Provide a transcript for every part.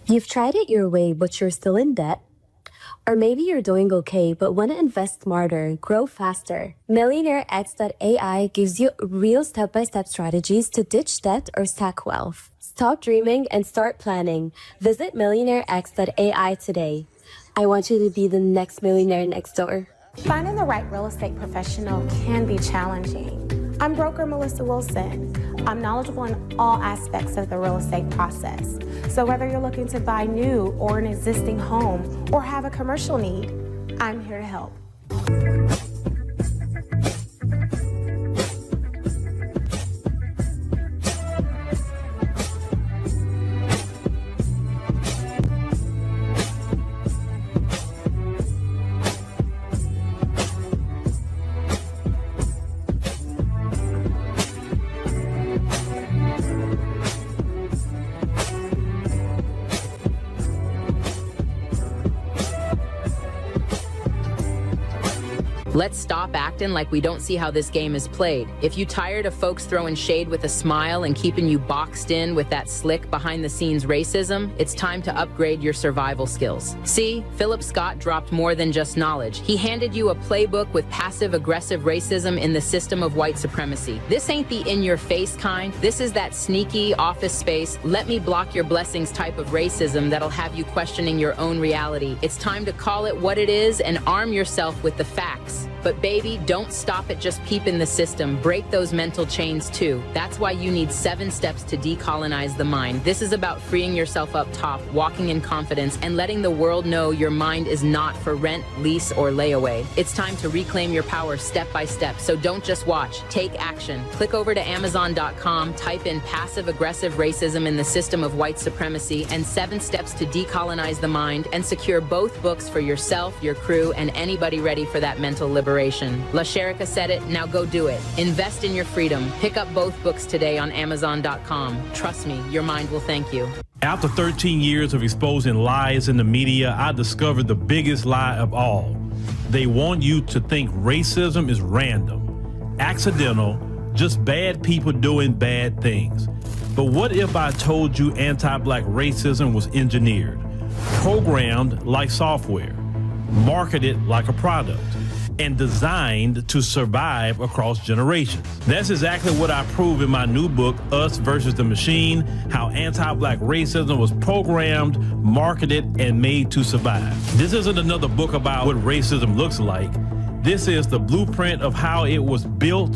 You've tried it your way, but you're still in debt. Or maybe you're doing okay, but want to invest smarter, grow faster. MillionaireX.ai gives you real step-by-step strategies to ditch debt or stack wealth. Stop dreaming and start planning. Visit MillionaireX.ai today. I want you to be the next millionaire next door. Finding the right real estate professional can be challenging. I'm broker Melissa Wilson. I'm knowledgeable in all aspects of the real estate process. So whether you're looking to buy new or an existing home or have a commercial need, I'm here to help. Let's stop acting like we don't see how this game is played. If you tired of folks throwing shade with a smile and keeping you boxed in with that slick behind-the-scenes racism, it's time to upgrade your survival skills. See, Phillip Scott dropped more than just knowledge. He handed you a playbook with passive-aggressive racism in the system of white supremacy. This ain't the in-your-face kind. This is that sneaky, office space, let me block your blessings type of racism that'll have you questioning your own reality. It's time to call it what it is and arm yourself with the facts. But baby, don't stop at just peeping the system. Break those mental chains too. That's why you need 7 steps to decolonize the mind. This is about freeing yourself up top, walking in confidence, and letting the world know your mind is not for rent, lease, or layaway. It's time to reclaim your power step by step. So don't just watch, take action. Click over to Amazon.com, type in passive-aggressive racism in the system of white supremacy and 7 steps to decolonize the mind, and secure both books for yourself, your crew, and anybody ready for that mental liberation. La Sherika said it, now go do it. Invest in your freedom. Pick up both books today on Amazon.com. Trust me, your mind will thank you. After 13 years of exposing lies in the media, I discovered the biggest lie of all. They want you to think racism is random, accidental, just bad people doing bad things. But what if I told you anti-black racism was engineered, programmed like software, marketed like a product, and designed to survive across generations? That's exactly what I prove in my new book, Us versus the Machine, How Anti-Black Racism Was Programmed, Marketed, and Made to Survive. This isn't another book about what racism looks like. This is the blueprint of how it was built,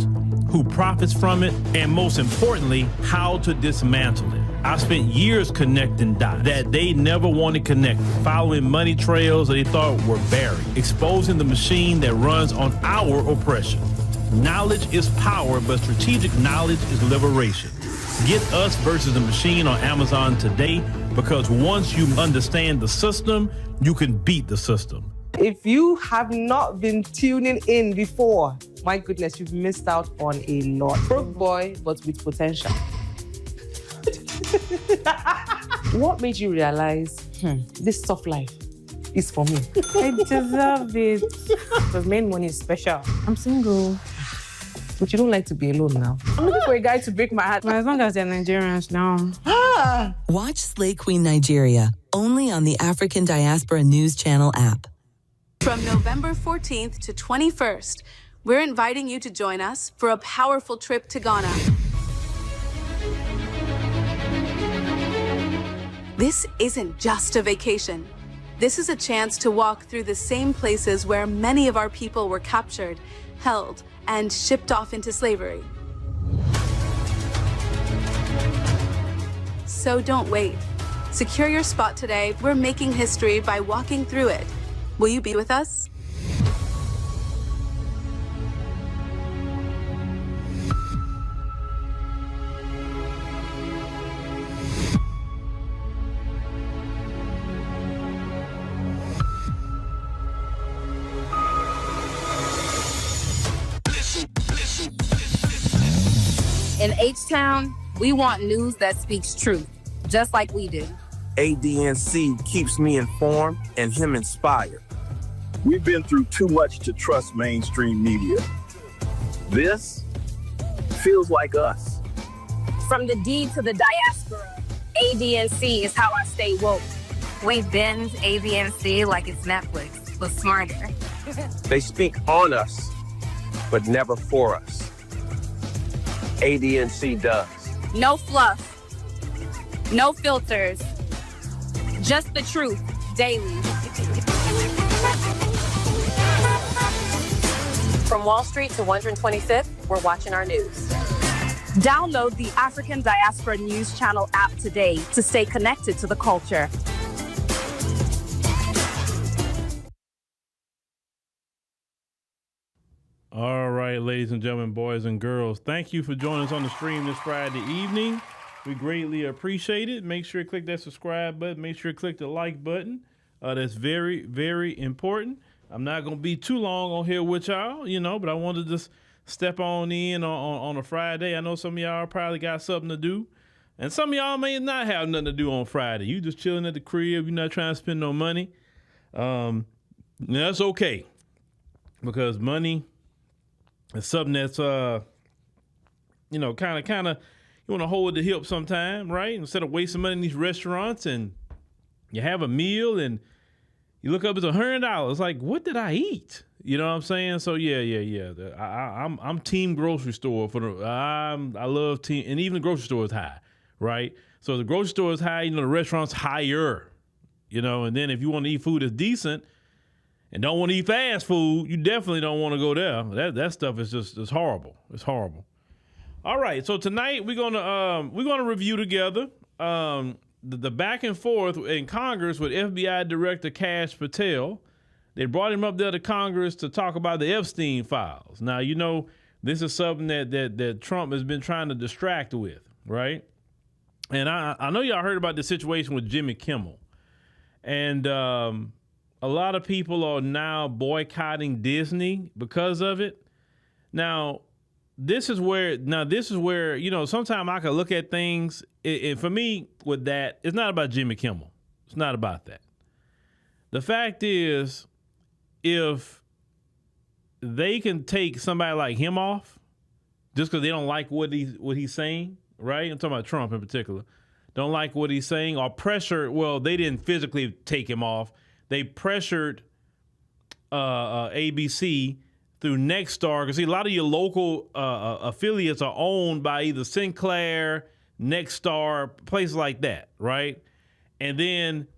who profits from it, and most importantly, how to dismantle it. I spent years connecting dots that they never wanted connected, following money trails that they thought were buried, exposing the machine that runs on our oppression. Knowledge is power, but strategic knowledge is liberation. Get Us versus the Machine on Amazon today, because once you understand the system, you can beat the system. If you have not been tuning in before, my goodness, you've missed out on a lot. Broke boy, but with potential. What made you realize this soft life is for me? I deserve it. Because main money is special. I'm single. But you don't like to be alone now. I'm looking for a guy to break my heart. As long as they're Nigerians now. Watch Slay Queen Nigeria only on the African Diaspora News Channel app. From November 14th to 21st, we're inviting you to join us for a powerful trip to Ghana. This isn't just a vacation. This is a chance to walk through the same places where many of our people were captured, held, and shipped off into slavery. So don't wait. Secure your spot today. We're making history by walking through it. Will you be with us? In H-Town, we want news that speaks truth, just like we do. ADNC keeps me informed and him inspired. We've been through too much to trust mainstream media. This feels like us. From the D to the diaspora, ADNC is how I stay woke. We binge ADNC like it's Netflix, but smarter. They speak on us, but never for us. ADNC does. No fluff. No filters. Just the truth, daily. From Wall Street to 125th, we're watching our news. Download the African Diaspora News Channel app today to stay connected to the culture. All right, ladies and gentlemen, boys and girls, thank you for joining us on the stream this Friday evening. We greatly appreciate it. Make sure you click that subscribe button. Make sure you click the like button. That's very, very important. I'm not going to be too long on here with y'all, but I wanted to just step on in on a Friday. I know some of y'all probably got something to do, and some of y'all may not have nothing to do on Friday. You just chilling at the crib. You're not trying to spend no money. That's okay, because money is something that's, kind of, you want to hold the hip sometime, right? Instead of wasting money in these restaurants and you have a meal and you look up, it's $100. It's like, what did I eat? You know what I'm saying? So yeah. I'm team grocery store I love team, and even the grocery store is high, right? So the grocery store is high, the restaurant's higher, and then if you want to eat food that's decent and don't want to eat fast food, you definitely don't want to go there. That stuff is it's horrible. It's horrible. All right, so tonight we're gonna review together the back and forth in Congress with FBI Director Kash Patel. They brought him up there to Congress to talk about the Epstein Files. Now, this is something that Trump has been trying to distract with, right? And I know y'all heard about the situation with Jimmy Kimmel. And a lot of people are now boycotting Disney because of it. Now, this is where, sometimes I can look at things. For me, with that, it's not about Jimmy Kimmel. It's not about that. The fact is, if they can take somebody like him off just because they don't like what he's saying, right? I'm talking about Trump in particular. Don't like what he's saying or pressure. Well, they didn't physically take him off. They pressured ABC through Nexstar, because a lot of your local affiliates are owned by either Sinclair, Nexstar, places like that, right? And then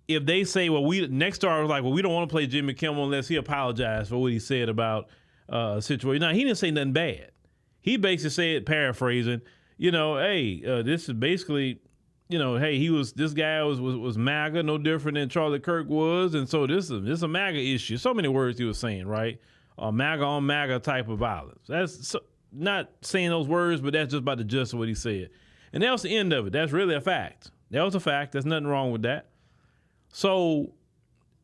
if they say, Nexstar was like, we don't want to play Jimmy Kimmel unless he apologized for what he said about a situation. Now, he didn't say nothing bad. He basically said, paraphrasing, this is basically, this guy was MAGA, no different than Charlie Kirk was, and so this is a MAGA issue. So many words he was saying, right? MAGA on MAGA type of violence. That's not saying those words, but that's just about the gist of what he said. And that was the end of it. That's really a fact. That was a fact. There's nothing wrong with that. So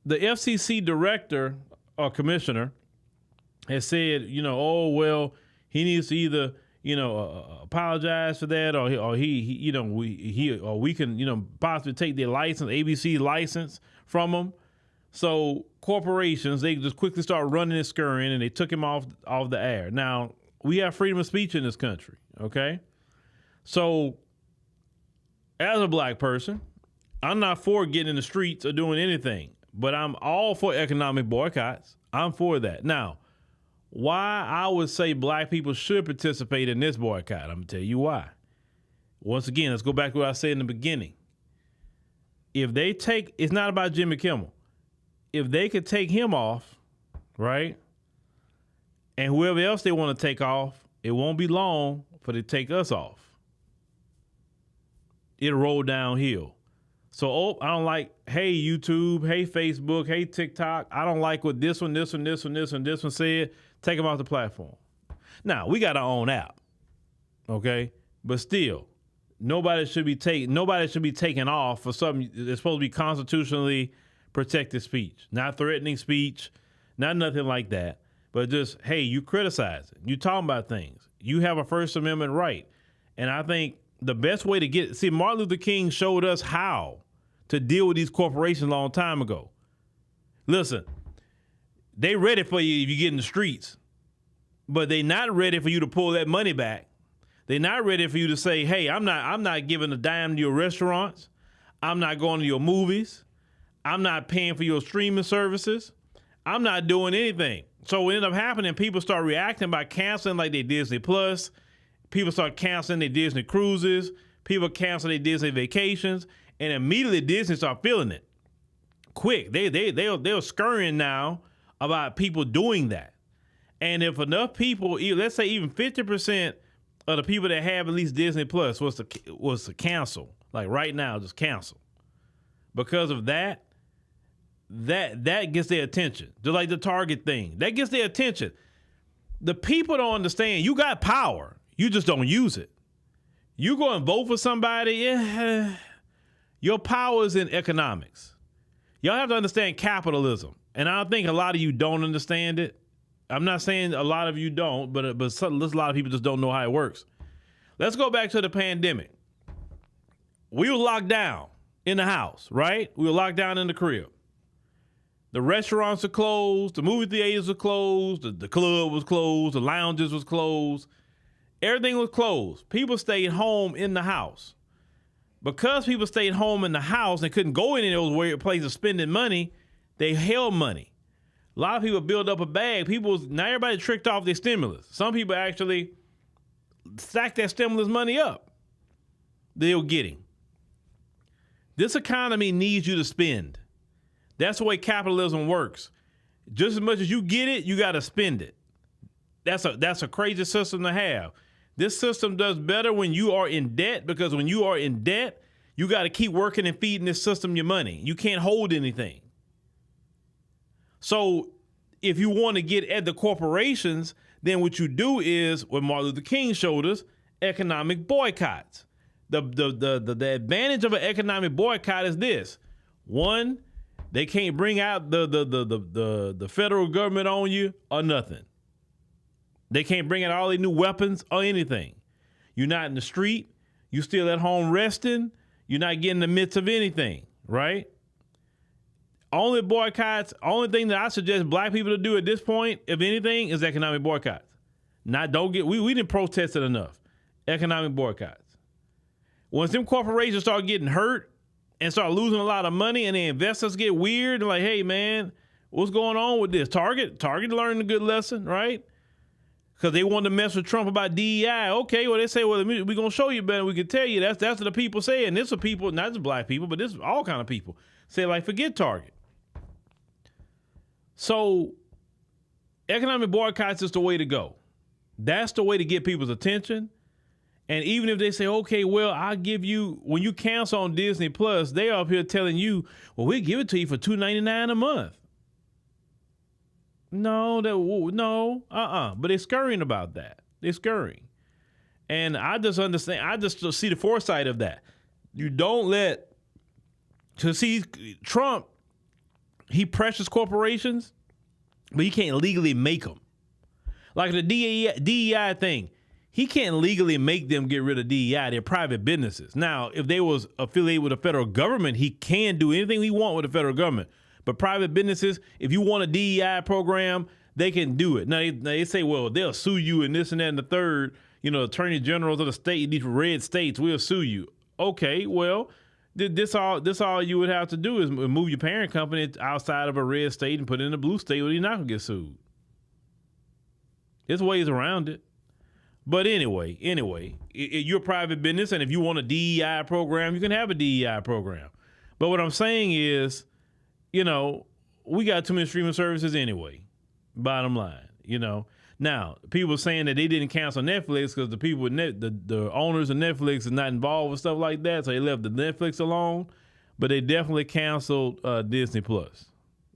the FCC director or commissioner has said, he needs to either, apologize for that, or we can, possibly take their license, ABC license from him. So corporations, they just quickly start running and scurrying, and they took him off the air. Now, we have freedom of speech in this country, okay? So as a black person, I'm not for getting in the streets or doing anything, but I'm all for economic boycotts. I'm for that. Now, why I would say black people should participate in this boycott, I'm going to tell you why. Once again, let's go back to what I said in the beginning. It's not about Jimmy Kimmel. If they could take him off, right, and whoever else they want to take off, it won't be long for they take us off. It'll roll downhill. So, I don't like, hey, YouTube, hey, Facebook, hey, TikTok. I don't like what this one said. Take them off the platform. Now, we got our own app, okay? But still, nobody should be taken off for something that's supposed to be constitutionally protected speech, not threatening speech, not nothing like that, but just, hey, you criticizing, you talking about things. You have a First Amendment right. And I think the best way to Martin Luther King showed us how to deal with these corporations a long time ago. Listen, they ready for you if you get in the streets, but they not ready for you to pull that money back. They're not ready for you to say, hey, I'm not giving a dime to your restaurants. I'm not going to your movies. I'm not paying for your streaming services. I'm not doing anything. So what ended up happening, people start reacting by canceling like their Disney Plus. People start canceling their Disney cruises. People cancel their Disney vacations. And immediately Disney start feeling it. Quick. They're scurrying now about people doing that. And if enough people, let's say even 50% of the people that have at least Disney Plus was to cancel, like right now, just cancel. Because of that gets their attention. Just like the Target thing. That gets their attention. The people don't understand. You got power. You just don't use it. You go and vote for somebody, your power is in economics. Y'all have to understand capitalism. And I think a lot of you don't understand it. I'm not saying a lot of you don't, but a lot of people just don't know how it works. Let's go back to the pandemic. We were locked down in the house, right? We were locked down in the crib. The restaurants are closed. The movie theaters were closed. The club was closed. The lounges was closed. Everything was closed. People stayed home in the house. Because people stayed home in the house and couldn't go in any of those weird places spending money, they held money. A lot of people build up a bag. Now everybody tricked off their stimulus. Some people actually stacked that stimulus money up they were getting. This economy needs you to spend. That's the way capitalism works. Just as much as you get it, you got to spend it. That's a crazy system to have. This system does better when you are in debt, because when you are in debt, you got to keep working and feeding this system your money. You can't hold anything. So if you want to get at the corporations, then what you do is, what Martin Luther King showed us, economic boycotts. The advantage of an economic boycott is this. One, they can't bring out the federal government on you or nothing. They can't bring out all these new weapons or anything. You're not in the street. You still at home resting. You're not getting in the midst of anything, right? Only boycotts, only thing that I suggest black people to do at this point, if anything, is economic boycotts. We didn't protest it enough. Economic boycotts. Once them corporations start getting hurt and start losing a lot of money, and the investors get weird, they're like, hey man, what's going on with this? Target learned a good lesson, right? Because they wanted to mess with Trump about DEI. Okay, well, they say, well, we're going to show you better. We can tell you. That's what the people say. And this are people, not just black people, but this is all kind of people. Say, like, forget Target. So economic boycotts is the way to go. That's the way to get people's attention. And even if they say, okay, well, I'll give you, when you cancel on Disney Plus, they are up here telling you, well, we'll give it to you for $2.99 a month. No, but they're scurrying about that. They're scurrying. And I just understand, I just see the foresight of that. You don't Trump, he pressures corporations, but he can't legally make them. Like the DEI thing, he can't legally make them get rid of DEI. They're private businesses. Now, if they was affiliated with the federal government, he can do anything he wants with the federal government. But private businesses, if you want a DEI program, they can do it. Now they say, well, they'll sue you and this and that and the third. You know, attorney generals of the state, these red states, will sue you. Okay, well, this all you would have to do is move your parent company outside of a red state and put it in a blue state where you're not gonna get sued. There's ways around it. But anyway, you're a private business, and if you want a DEI program, you can have a DEI program. But what I'm saying is, you know, we got too many streaming services anyway, bottom line, you know. Now, people saying that they didn't cancel Netflix because the people, the owners of Netflix is not involved with stuff like that, so they left the Netflix alone, but they definitely canceled Disney Plus.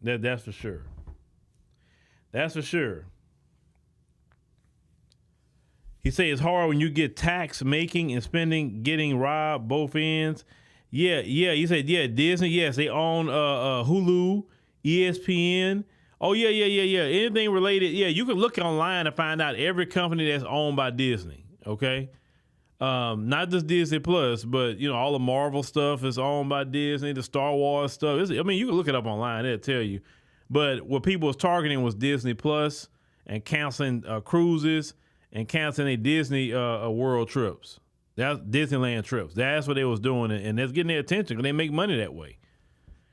That's for sure. That's for sure. He said it's hard when you get tax making and spending, getting robbed both ends. Yeah. You said, yeah, Disney, yes, they own Hulu, ESPN. Oh, yeah. Anything related, yeah, you can look online and find out every company that's owned by Disney, okay? Not just Disney Plus, but, you know, all the Marvel stuff is owned by Disney, the Star Wars stuff. You can look it up online, it'll tell you. But what people was targeting was Disney Plus and canceling cruises and canceling their Disney world trips. That's Disneyland trips. That's what they was doing, and that's getting their attention because they make money that way.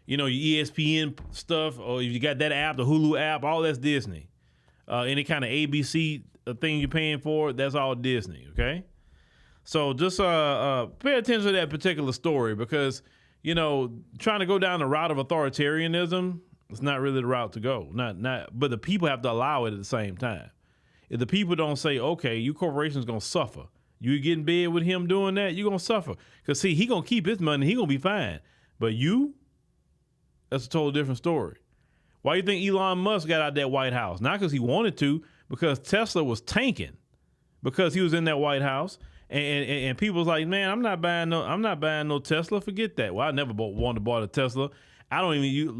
your ESPN stuff, or if you got that app, the Hulu app, all that's Disney. Any kind of ABC thing you're paying for, that's all Disney, okay? So just pay attention to that particular story because, trying to go down the route of authoritarianism, it's not really the route to go. But the people have to allow it at the same time. If the people don't say, okay, you corporation's going to suffer, you get in bed with him doing that, you're going to suffer. Because, see, he going to keep his money, he going to be fine. But you, that's a totally different story. Why do you think Elon Musk got out of that White House? Not because he wanted to, because Tesla was tanking because he was in that White House. And people was like, man, I'm not buying no Tesla. Forget that. Well, I never wanted to buy a Tesla. I don't even use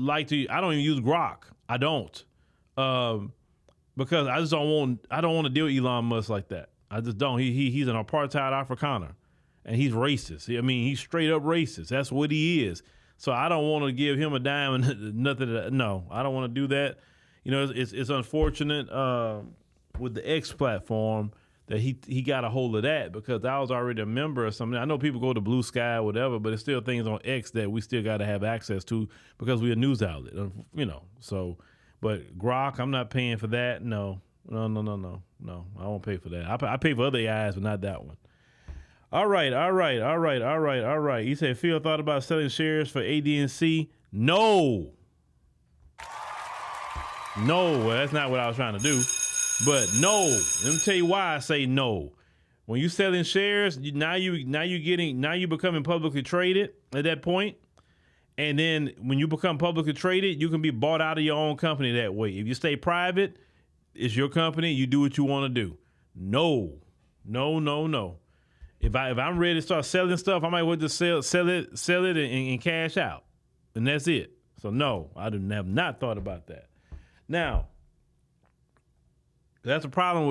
Grok. I don't. Because I don't want to deal with Elon Musk like that. I just don't. He's an apartheid Afrikaner, and he's racist. I mean, he's straight up racist. That's what he is. So I don't want to give him a dime and nothing. No, I don't want to do that. It's unfortunate with the X platform that he got a hold of that because I was already a member of something. I know people go to Blue Sky or whatever, but it's still things on X that we still got to have access to because we're a news outlet. So. But Grok, I'm not paying for that. No. I won't pay for that. I pay for other AIs, but not that one. All right. He said, Phil thought about selling shares for ADNC. No, well, that's not what I was trying to do. But no, let me tell you why I say no. When you selling shares, now you becoming publicly traded at that point. And then when you become publicly traded, you can be bought out of your own company that way. If you stay private, it's your company. You do what you want to do. No. If I'm ready to start selling stuff, I might well just sell it and cash out. And that's it. So no, I have not thought about that. Now, that's a problem.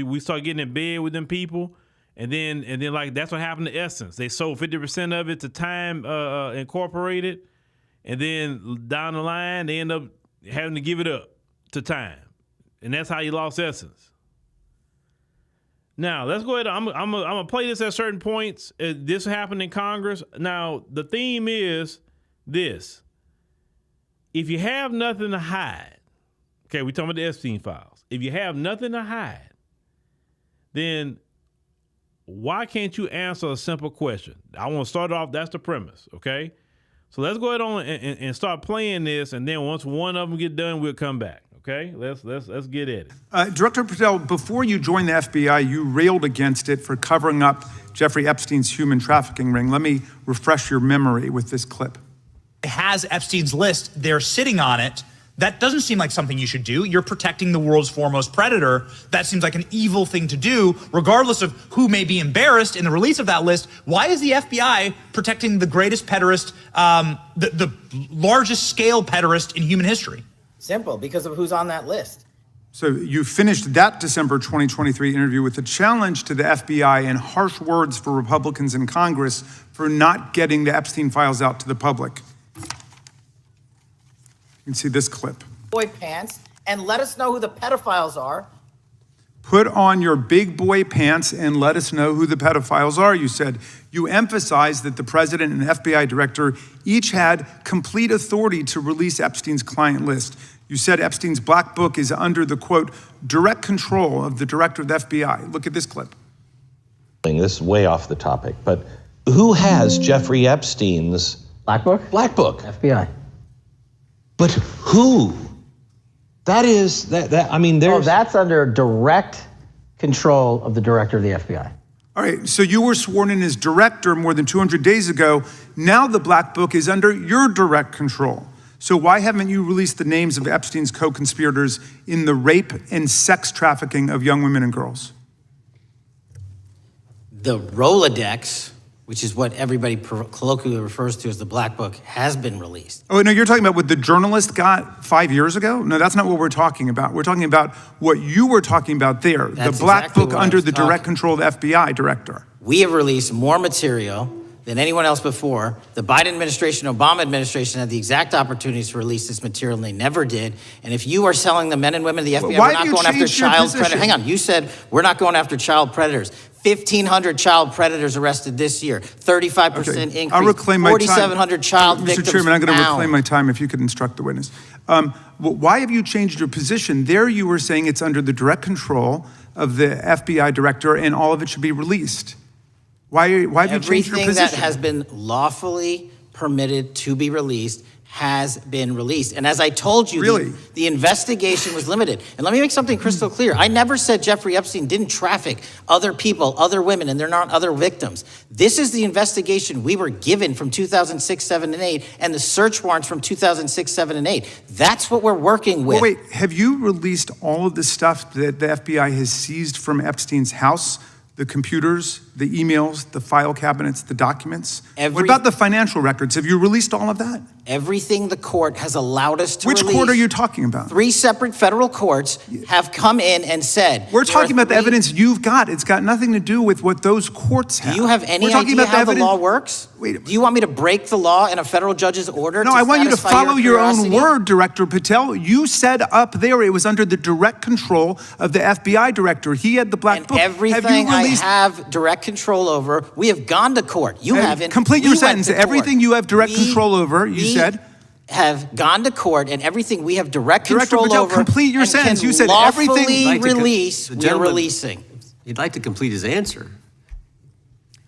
We start getting in bed with them people. And then like that's what happened to Essence. They sold 50% of it to Time Incorporated, and then down the line they end up having to give it up to Time, and that's how you lost Essence. Now let's go ahead. I'm gonna play this at certain points. This happened in Congress. Now the theme is this: if you have nothing to hide, okay, we're talking about the Epstein Files. If you have nothing to hide, then why can't you answer a simple question? I want to start off. That's the premise, okay? So let's go ahead on and start playing this, and then once one of them get done, we'll come back, okay? Let's get at it. Director Patel, before you joined the FBI, you railed against it for covering up Jeffrey Epstein's human trafficking ring. Let me refresh your memory with this clip. It has Epstein's list. They're sitting on it. That doesn't seem like something you should do. You're protecting the world's foremost predator. That seems like an evil thing to do, regardless of who may be embarrassed in the release of that list. Why is the FBI protecting the greatest pederast, the largest scale pederast in human history? Simple, because of who's on that list. So you finished that December 2023 interview with a challenge to the FBI and harsh words for Republicans in Congress for not getting the Epstein files out to the public. You can see this clip. Boy pants, and let us know who the pedophiles are. Put on your big boy pants and let us know who the pedophiles are, you said. You emphasized that the president and FBI director each had complete authority to release Epstein's client list. You said Epstein's black book is under the, quote, direct control of the director of the FBI. Look at this clip. This is way off the topic, but who has Jeffrey Epstein's black book? Black book. FBI. But who? That is, I mean, there's... Oh, that's under direct control of the director of the FBI. All right, so you were sworn in as director more than 200 days ago. Now the black book is under your direct control. So why haven't you released the names of Epstein's co-conspirators in the rape and sex trafficking of young women and girls? The Rolodex, which is what everybody colloquially refers to as the Black Book, has been released. Oh, no, you're talking about what the journalist got 5 years ago? No, that's not what we're talking about. We're talking about what you were talking about there, That's the Black exactly Book what I under was the direct control of the FBI director. We have released more material than anyone else before. The Biden administration, Obama administration had the exact opportunities to release this material, and they never did. And if you are selling the men and women of the FBI, we're not going after child predators. Hang on, you said we're not going after child predators. 1,500 child predators arrested this year, 35% increase. I'll reclaim my time. 4,700 child victims Mr. Chairman, I'm going to found. reclaim my time if you could instruct the witness. Why have you changed your position? There you were saying it's under the direct control of the FBI director and all of it should be released. Why have you changed your position? Everything that has been lawfully permitted to be released has been released. And as I told you, the investigation was limited. And let me make something crystal clear. I never said Jeffrey Epstein didn't traffic other people, other women, and they're not other victims. This is the investigation we were given from 2006, 7, and 8, and the search warrants from 2006, 7, and 8. That's what we're working with. Well, wait, have you released all of the stuff that the FBI has seized from Epstein's house? The computers, the emails, the file cabinets, the documents? What about the financial records? Have you released all of that? Everything the court has allowed us to Which release. court are you talking about? 3 separate federal courts have come in and said. We're talking about the evidence you've got. It's got nothing to do with what those courts have. Do you have any idea how the law works? Do you want me to break the law in a federal judge's order? No, I want you to follow your own word, Director Patel. You said up there it was under the direct control of the FBI director. He had the black book. Everything I have direct control over, we have gone to court. You haven't. Complete your sentence. Everything you have direct control over, you said. Have gone to court, and everything we have direct control Patel, over. Complete your sentence. You said everything. Release. We're releasing. He'd like to complete his answer.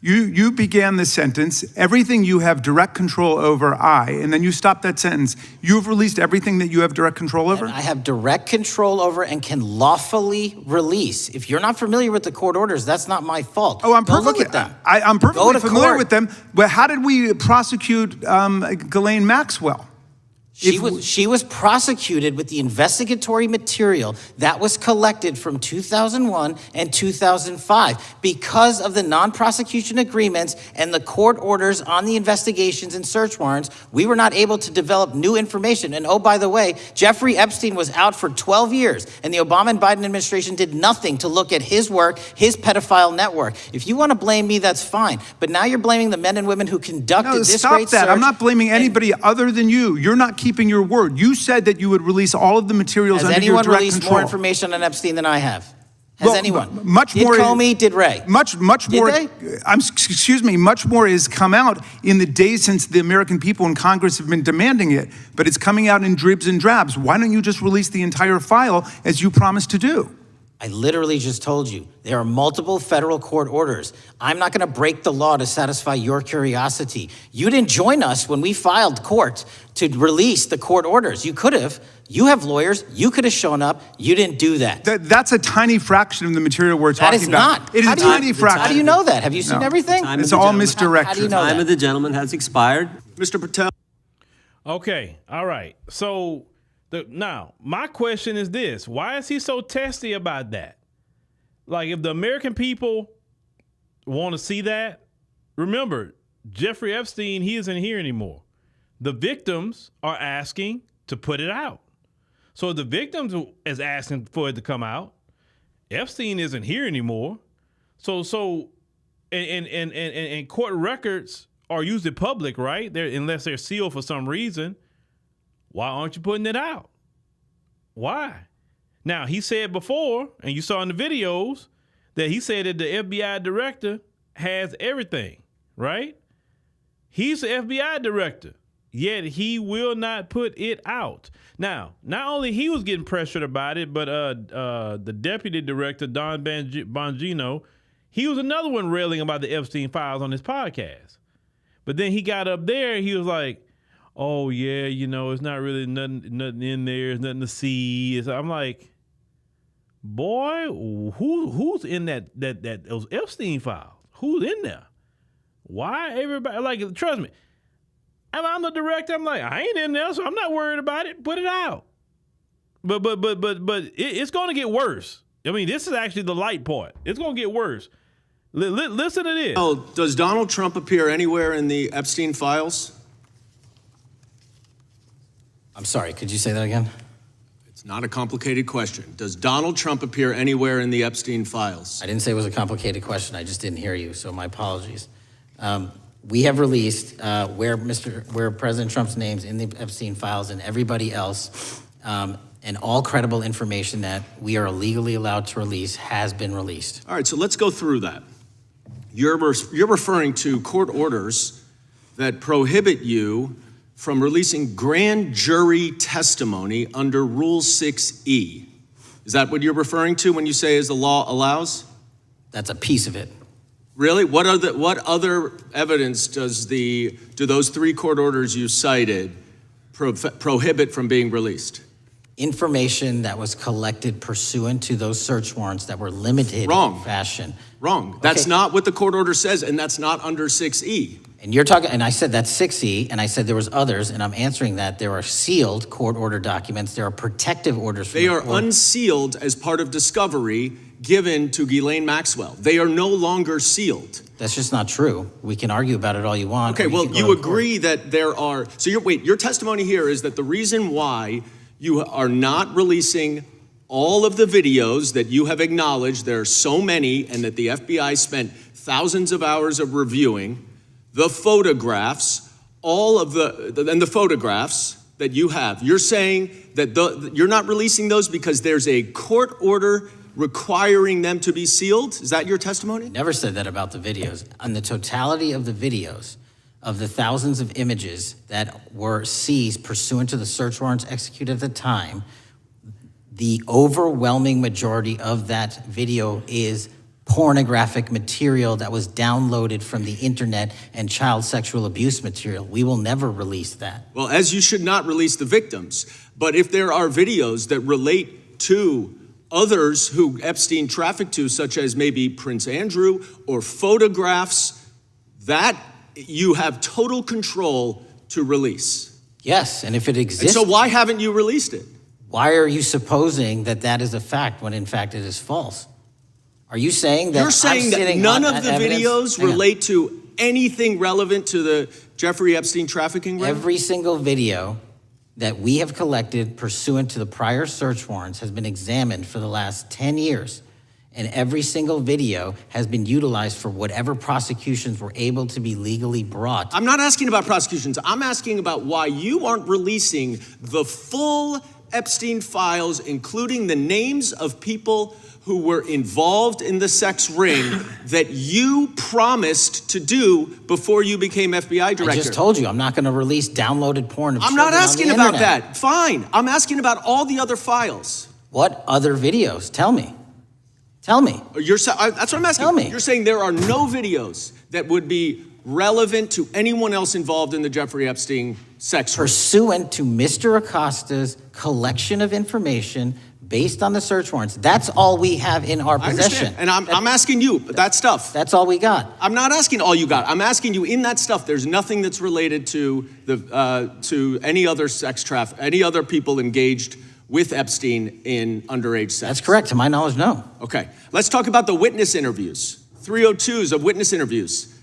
You began the sentence, everything you have direct control over, and then you stopped that sentence. You've released everything that you have direct control over? And I have direct control over and can lawfully release. If you're not familiar with the court orders, that's not my fault. Oh, I'm Go perfectly, look at them. I'm perfectly familiar with them. But how did we prosecute Ghislaine Maxwell? She was prosecuted with the investigatory material that was collected from 2001 and 2005 because of the non-prosecution agreements and the court orders on the investigations and search warrants. We were not able to develop new information. And oh, by the way, Jeffrey Epstein was out for 12 years, and the Obama and Biden administration did nothing to look at his work, his pedophile network. If you want to blame me, that's fine. But now you're blaming the men and women who conducted this great search. Stop that. I'm not blaming anybody other than you. You're not keeping your word. You said that you would release all of the materials under your direct control. Has anyone released more information on Epstein than I have? Has anyone? Much more. Did Comey? Did Ray? Much more. Did they? Excuse me. Much more has come out in the days since the American people and Congress have been demanding it. But it's coming out in dribs and drabs. Why don't you just release the entire file as you promised to do? I literally just told you, there are multiple federal court orders. I'm not gonna break the law to satisfy your curiosity. You didn't join us when we filed court to release the court orders. You could have. You have lawyers. You could have shown up. You didn't do that. That's a tiny fraction of the material we're talking about. That is not. It is a tiny fraction. How do you know that? Have you seen everything? It's all misdirection. How do you know that? The time of the gentleman has expired. Mr. Patel. Okay, all right. So now, my question is this. Why is he so testy about that? Like, if the American people want to see that, remember, Jeffrey Epstein, he isn't here anymore. The victims are asking to put it out. So the victims is asking for it to come out. Epstein isn't here anymore. So and court records are usually public, right? Unless they're sealed for some reason. Why aren't you putting it out? Why? Now, he said before, and you saw in the videos, that he said that the FBI director has everything, right? He's the FBI director, yet he will not put it out. Now, not only he was getting pressured about it, but the deputy director, Don Bongino, he was another one railing about the Epstein Files on his podcast. But then he got up there, he was like, oh, yeah, it's not really nothing in there. There's nothing to see. So I'm like, boy, who's in those Epstein files? Who's in there? Why everybody, like, trust me, I'm the director. I'm like, I ain't in there, so I'm not worried about it. Put it out. But it's going to get worse. I mean, this is actually the light part. It's going to get worse. Listen to this. Oh, does Donald Trump appear anywhere in the Epstein files? I'm sorry, could you say that again? It's not a complicated question. Does Donald Trump appear anywhere in the Epstein files? I didn't say it was a complicated question. I just didn't hear you, so my apologies. We have released where President Trump's name's in the Epstein files and everybody else, and all credible information that we are legally allowed to release has been released. All right, so let's go through that. You're referring to court orders that prohibit you from releasing grand jury testimony under Rule 6E. Is that what you're referring to when you say as the law allows? That's a piece of it. Really? What other evidence do those 3 court orders you cited prohibit from being released? Information that was collected pursuant to those search warrants that were limited in fashion. Wrong. That's not what the court order says, and that's not under 6E. And you're talking, and I said that's 6E, and I said there was others, and I'm answering that there are sealed court order documents. There are protective orders. They are unsealed as part of discovery given to Ghislaine Maxwell. They are no longer sealed. That's just not true. We can argue about it all you want. Okay, well, you agree that there are, so your testimony here is that the reason why you are not releasing all of the videos that you have acknowledged, there are so many, and that the FBI spent thousands of hours of reviewing, the photographs, the photographs that you have. You're saying that you're not releasing those because there's a court order requiring them to be sealed? Is that your testimony? Never said that about the videos. On the totality of the videos, of the thousands of images that were seized pursuant to the search warrants executed at the time, the overwhelming majority of that video is pornographic material that was downloaded from the internet and child sexual abuse material. We will never release that. Well, as you should not release the victims. But if there are videos that relate to others who Epstein trafficked to, such as maybe Prince Andrew, or photographs, that you have total control to release. Yes, and if it exists. And so why haven't you released it? Why are you supposing that that is a fact when in fact it is false? Are you saying that you're saying that none of the videos relate to anything relevant to the Jeffrey Epstein trafficking ring? Every single video that we have collected pursuant to the prior search warrants has been examined for the last 10 years. And every single video has been utilized for whatever prosecutions were able to be legally brought. I'm not asking about prosecutions. I'm asking about why you aren't releasing the full Epstein files, including the names of people who were involved in the sex ring that you promised to do before you became FBI director. I just told you, I'm not going to release downloaded porn of I'm children not asking on the about internet. that. Fine. I'm asking about all the other files. What other videos? Tell me. Tell me. That's what I'm asking. Tell me. You're saying there are no videos that would be relevant to anyone else involved in the Jeffrey Epstein sex ring. Pursuant to Mr. Acosta's collection of information based on the search warrants. That's all we have in our possession. And I'm asking you, that stuff. That's all we got. I'm not asking all you got. I'm asking you, in that stuff, there's nothing that's related to to any other sex traffic, any other people engaged with Epstein in underage sex. That's correct. To my knowledge, no. Okay. Let's talk about the witness interviews. 302s of witness interviews.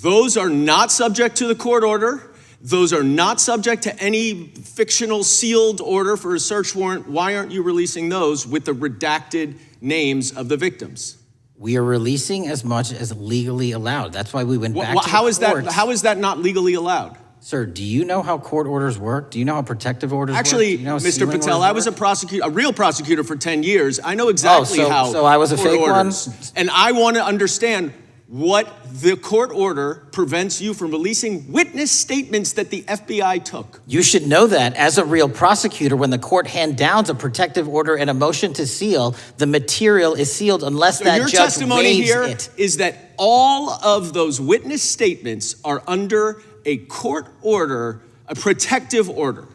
Those are not subject to the court order. Those are not subject to any fictional sealed order for a search warrant. Why aren't you releasing those with the redacted names of the victims? We are releasing as much as legally allowed. That's why we went back to the courts. How is that not legally allowed? Sir, do you know how court orders work? Do you know how protective orders Actually, work? Do you know how Mr. sealing Patel, orders I was work? a real prosecutor for 10 years. I know exactly how. So I was a court fake orders. one? And I want to understand what the court order prevents you from releasing witness statements that the FBI took. You should know that as a real prosecutor, when the court hand downs a protective order and a motion to seal, the material is sealed unless that your judge testimony waives here it. is that all of those witness statements are under a court order, a protective order.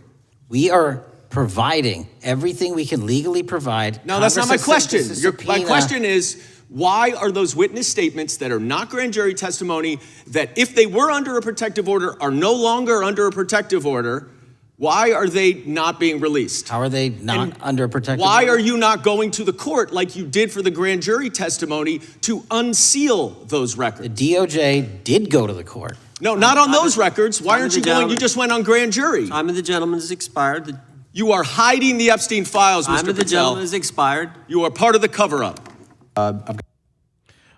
We are providing everything we can legally provide. No, that's not my question. My My question is, why are those witness statements that are not grand jury testimony, that if they were under a protective order are no longer under a protective order, why are they not being released? How are they not under a protective Why order? are you not going to the court like you did for the grand jury testimony to unseal those records? The DOJ did go to the court. No, not on those records. Why aren't you going? You just went on grand jury. Time of the gentleman is expired. You are hiding the Epstein files, Mr. Patel. Time of the gentleman is expired. You are part of the cover-up.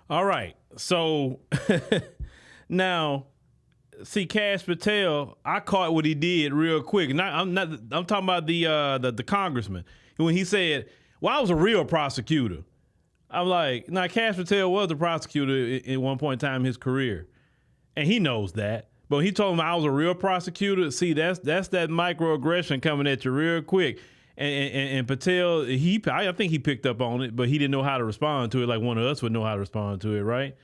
All right. So now, see, Kash Patel, I caught what he did real quick. And I'm talking about the congressman when he said, "Well, I was a real prosecutor. I'm like, now Kash Patel was a prosecutor at one point in time in his career, and he knows that. But he told him I was a real prosecutor. See, that's that microaggression coming at you real quick. And Patel, I think he picked up on it, but he didn't know how to respond to it like one of us would know how to respond to it, right?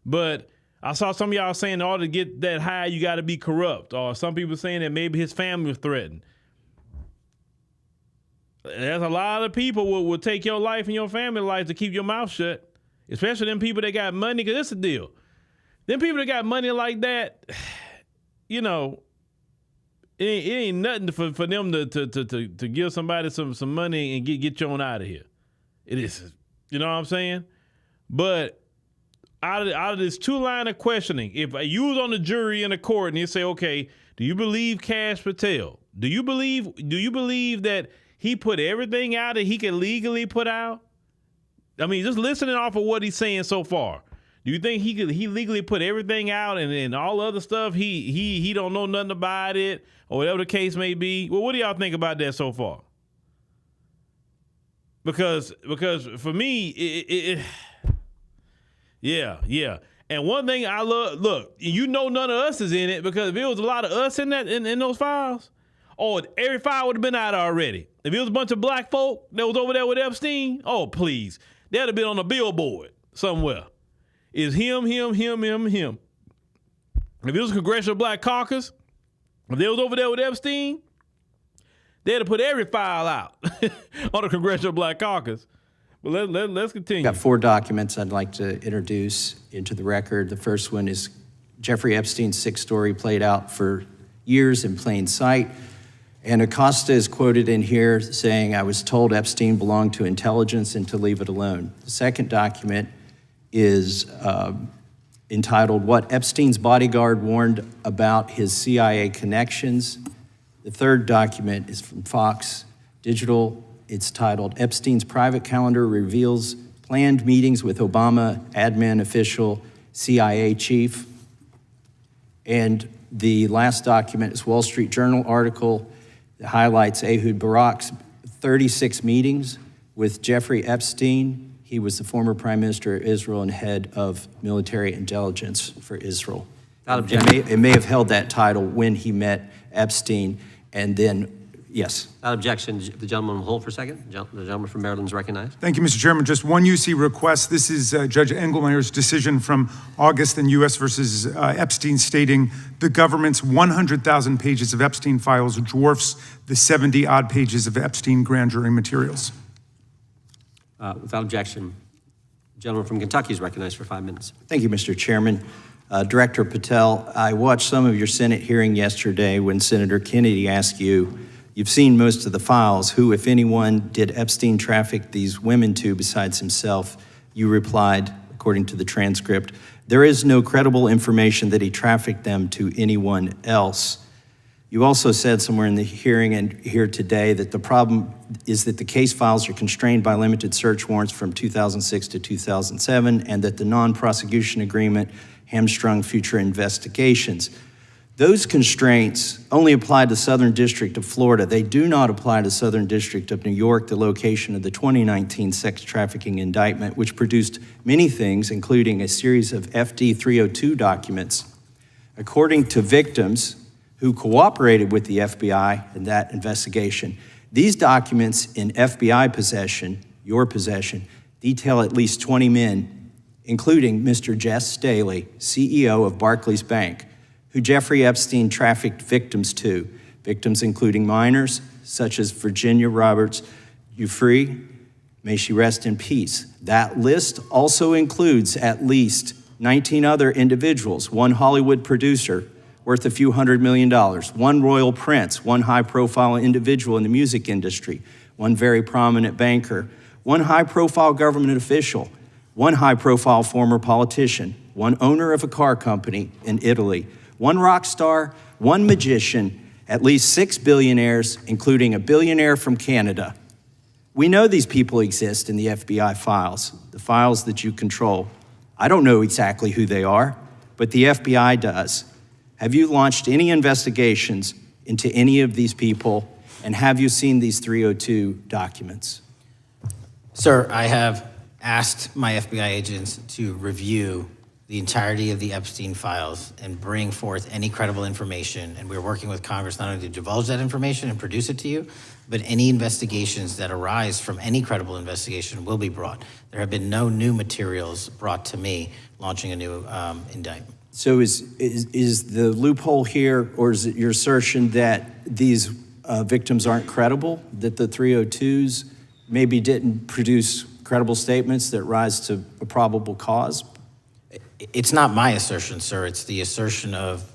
But I saw some of y'all saying in order to get that high, you got to be corrupt. Or some people saying that maybe his family was threatened. There's a lot of people will take your life and your family life to keep your mouth shut, especially them people that got money, because it's a deal. Them people that got money like that, you know, it ain't nothing for them to give somebody some money and get you on out of here. It is, you know what I'm saying? But out of this two-line of questioning, if you was on the jury in a court and you say, okay, do you believe Kash Patel? Do you believe that he put everything out that he could legally put out? I mean, just listening off of what he's saying so far. Do you think he legally put everything out and all other stuff he don't know nothing about it or whatever the case may be? Well, what do y'all think about that so far? Because for me, yeah. And one thing I love, look, you know none of us is in it, because if it was a lot of us in that in those files, every file would have been out already. If it was a bunch of black folk that was over there with Epstein, oh please, that'd have been on a billboard somewhere. Is him. If it was a Congressional Black Caucus, if they was over there with Epstein, they'd have put every file out on the Congressional Black Caucus. But let's continue. I've got 4 documents I'd like to introduce into the record. The first one is Jeffrey Epstein's 6 story played out for years in plain sight. And Acosta is quoted in here saying, I was told Epstein belonged to intelligence and to leave it alone. The second document is entitled, What Epstein's Bodyguard Warned About His CIA Connections. The third document is from Fox Digital. It's titled, Epstein's Private Calendar Reveals Planned Meetings with Obama Admin Official, CIA Chief. And the last document is Wall Street Journal article that highlights Ehud Barak's 36 meetings with Jeffrey Epstein. He was the former Prime Minister of Israel and head of military intelligence for Israel. It may have held that title when he met Epstein, and then, yes. Without objection, the gentleman will hold for a second. The gentleman from Maryland is recognized. Thank you, Mr. Chairman. Just one UC request. This is Judge Engelmeyer's decision from August in U.S. versus Epstein, stating the government's 100,000 pages of Epstein files dwarfs the 70-odd pages of Epstein grand jury materials. Without objection, the gentleman from Kentucky is recognized for 5 minutes. Thank you, Mr. Chairman. Director Patel, I watched some of your Senate hearing yesterday when Senator Kennedy asked you, you've seen most of the files, who, if anyone, did Epstein traffic these women to besides himself? You replied, according to the transcript, there is no credible information that he trafficked them to anyone else. You also said somewhere in the hearing and here today that the problem is that the case files are constrained by limited search warrants from 2006 to 2007, and that the non-prosecution agreement hamstrung future investigations. Those constraints only apply to Southern District of Florida. They do not apply to Southern District of New York, the location of the 2019 sex trafficking indictment, which produced many things, including a series of FD 302 documents. According to victims who cooperated with the FBI in that investigation, these documents in FBI possession, your possession, detail at least 20 men, including Mr. Jess Staley, CEO of Barclays Bank, who Jeffrey Epstein trafficked victims to, victims including minors, such as Virginia Roberts Giuffre, may she rest in peace. That list also includes at least 19 other individuals, one Hollywood producer worth a few $100 million, one royal prince, one high-profile individual in the music industry, one very prominent banker, one high-profile government official, one high-profile former politician, one owner of a car company in Italy, one rock star, one magician, at least 6 billionaires, including a billionaire from Canada. We know these people exist in the FBI files, the files that you control. I don't know exactly who they are, but the FBI does. Have you launched any investigations into any of these people, and have you seen these 302 documents? Sir, I have asked my FBI agents to review the entirety of the Epstein files and bring forth any credible information. And we're working with Congress not only to divulge that information and produce it to you, but any investigations that arise from any credible investigation will be brought. There have been no new materials brought to me launching a new indictment. So is the loophole here, or is it your assertion that these victims aren't credible, that the 302s maybe didn't produce credible statements that rise to a probable cause? It's not my assertion, sir. It's the assertion of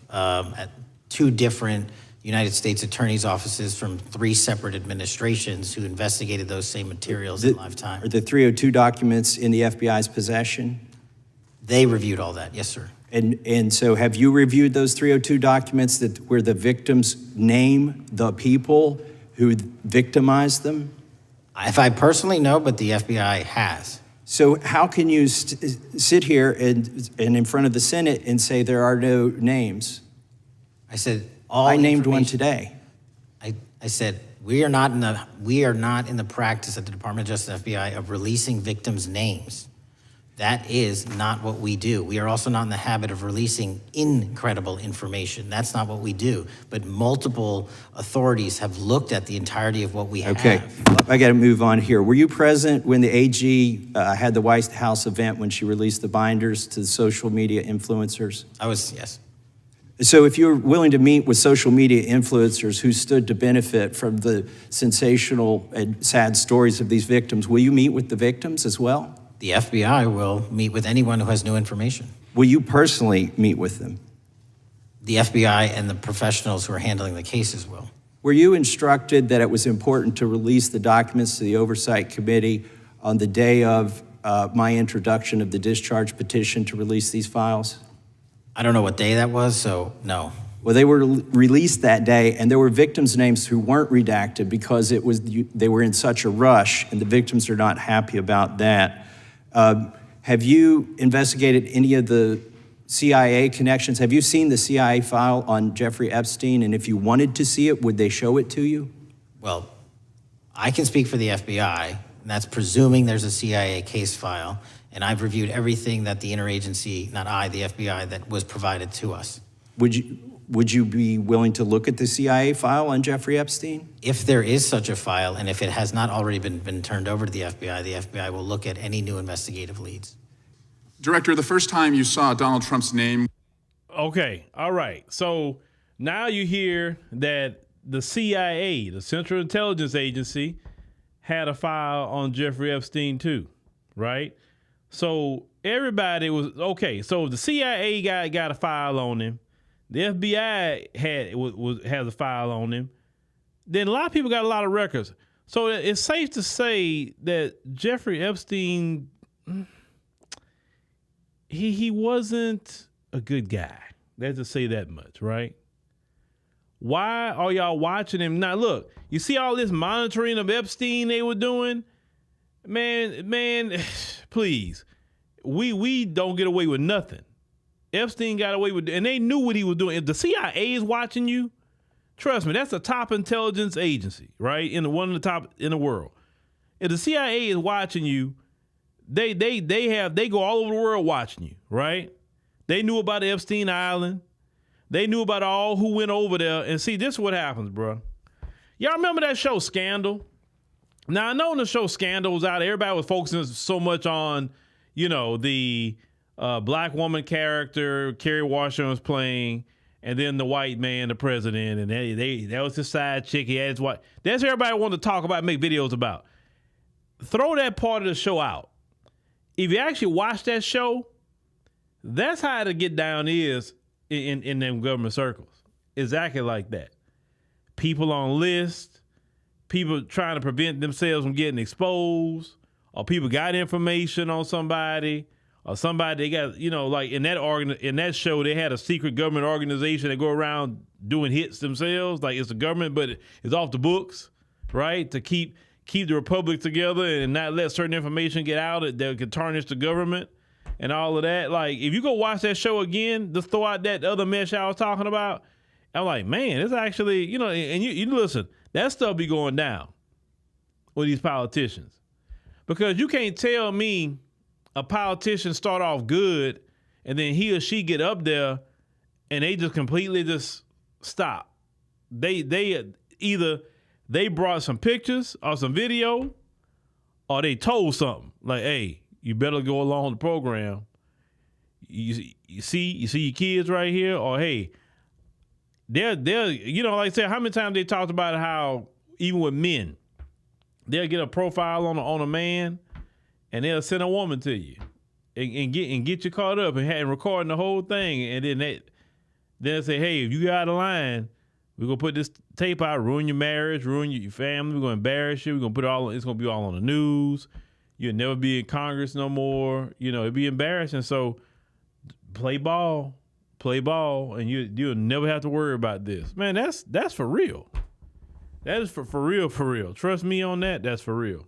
two different United States attorneys' offices from 3 separate administrations who investigated those same materials in lifetime. Are the 302 documents in the FBI's possession? They reviewed all that, yes, sir. And so have you reviewed those 302 documents where the victims name the people who victimized them? If I personally know, but the FBI has. So how can you sit here and in front of the Senate and say there are no names? I said I named one today. I said we are not in the practice at the Department of Justice FBI of releasing victims' names. That is not what we do. We are also not in the habit of releasing incredible information. That's not what we do. But multiple authorities have looked at the entirety of what we have. Okay, I got to move on here. Were you present when the AG had the White House event when she released the binders to the social media influencers? I was, yes. So if you're willing to meet with social media influencers who stood to benefit from the sensational and sad stories of these victims, will you meet with the victims as well? The FBI will meet with anyone who has new information. Will you personally meet with them? The FBI and the professionals who are handling the cases will. Were you instructed that it was important to release the documents to the Oversight Committee on the day of my introduction of the discharge petition to release these files? I don't know what day that was, so no. Well, they were released that day, and there were victims' names who weren't redacted because they were in such a rush, and the victims are not happy about that. Have you investigated any of the CIA connections? Have you seen the CIA file on Jeffrey Epstein? And if you wanted to see it, would they show it to you? Well, I can speak for the FBI, and that's presuming there's a CIA case file. And I've reviewed everything that the interagency, not I, the FBI, that was provided to us. Would you be willing to look at the CIA file on Jeffrey Epstein? If there is such a file, and if it has not already been turned over to the FBI will look at any new investigative leads. Director, the first time you saw Donald Trump's name. Okay, all right. So now you hear that the CIA, the Central Intelligence Agency, had a file on Jeffrey Epstein too, right? So everybody was, okay, so the CIA guy got a file on him. The FBI has a file on him. Then a lot of people got a lot of records. So it's safe to say that Jeffrey Epstein, he wasn't a good guy. Let's just say that much, right? Why are y'all watching him? Now, look, you see all this monitoring of Epstein they were doing? Man, please. We don't get away with nothing. Epstein got away with, and they knew what he was doing. If the CIA is watching you, trust me, that's a top intelligence agency, right? One of the top in the world. If the CIA is watching you, they go all over the world watching you, right? They knew about Epstein Island. They knew about all who went over there. And see, this is what happens, bro. Y'all remember that show Scandal? Now, I know when the show Scandal was out, everybody was focusing so much on, the black woman character Kerry Washington was playing, and then the white man, the president, and that was his side chick. He had his wife. That's what everybody wanted to talk about, make videos about. Throw that part of the show out. If you actually watch that show, that's how to get down is in them government circles. Exactly like that. People on lists, people trying to prevent themselves from getting exposed, or people got information on somebody, or somebody they got, like in that show, they had a secret government organization that go around doing hits themselves. Like it's a government, but it's off the books, right? To keep the republic together and not let certain information get out that could tarnish the government and all of that. Like if you go watch that show again, just throw out that other mess I was talking about. I'm like, man, it's actually, and you listen, that stuff be going down with these politicians. Because you can't tell me a politician start off good and then he or she get up there and they just completely just stop. They either they brought some pictures or some video or they told something like, hey, you better go along the program. You see your kids right here, or hey, they're like I said, how many times they talked about how even with men, they'll get a profile on a man and they'll send a woman to you and get you caught up and recording the whole thing, and then they'll say, hey, if you got out of line, we're gonna put this tape out, ruin your marriage, ruin your family, we're gonna embarrass you, we're gonna put it's gonna be all on the news, you'll never be in Congress no more, it'd be embarrassing. So play ball, and you'll never have to worry about this. Man, that's for real. That is for real. Trust me on that. That's for real.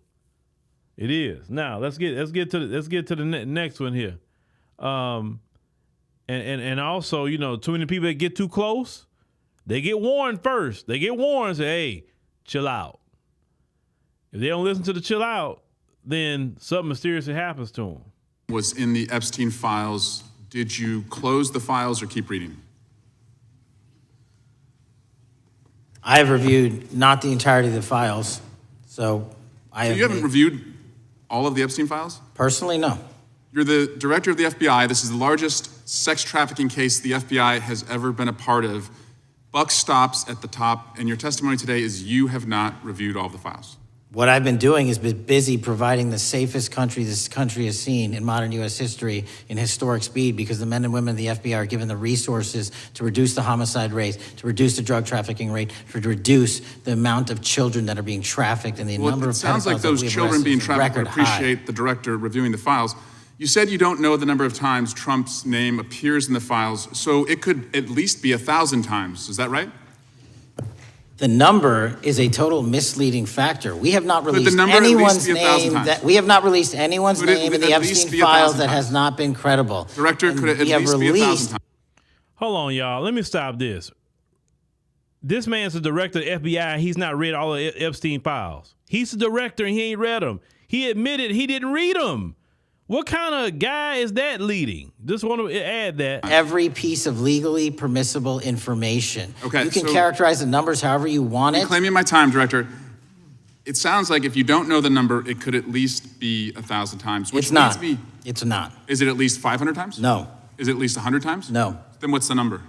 It is. Now let's get to the next one here. And also, too many people that get too close, they get warned first. They get warned, say, hey, chill out. If they don't listen to the chill out, then something mysteriously happens to them. Was in the Epstein Files. Did you close the files or keep reading? I have reviewed not the entirety of the files, so you haven't reviewed all of the Epstein Files? Personally, no. You're the director of the FBI. This is the largest sex trafficking case the FBI has ever been a part of. Buck stops at the top, and your testimony today is you have not reviewed all of the files. What I've been doing is been busy providing the safest country this country has seen in modern U.S. history in historic speed, because the men and women of the FBI are given the resources to reduce the homicide rate, to reduce the drug trafficking rate, to reduce the amount of children that are being trafficked, and the number of pedophiles. It sounds like those children being trafficked would appreciate the director reviewing the files. You said you don't know the number of times Trump's name appears in the files, so it could at least be 1,000 times. Is that right? The number is a total misleading factor. We have not released anyone's name in the Epstein Files that has not been credible. Director, could it at least be 1,000 times? Hold on, y'all. Let me stop this. This man's the director of the FBI. He's not read all of Epstein Files. He's the director and he ain't read them. He admitted he didn't read them. What kind of guy is that leading? Just want to add that. Every piece of legally permissible information. Okay, you can characterize the numbers however you want it. Reclaiming my time, Director. It sounds like if you don't know the number, it could at least be 1,000 times. Which it's not. Me. It's not. Is it at least 500 times? No. Is it at least 100 times? No. Then what's the number?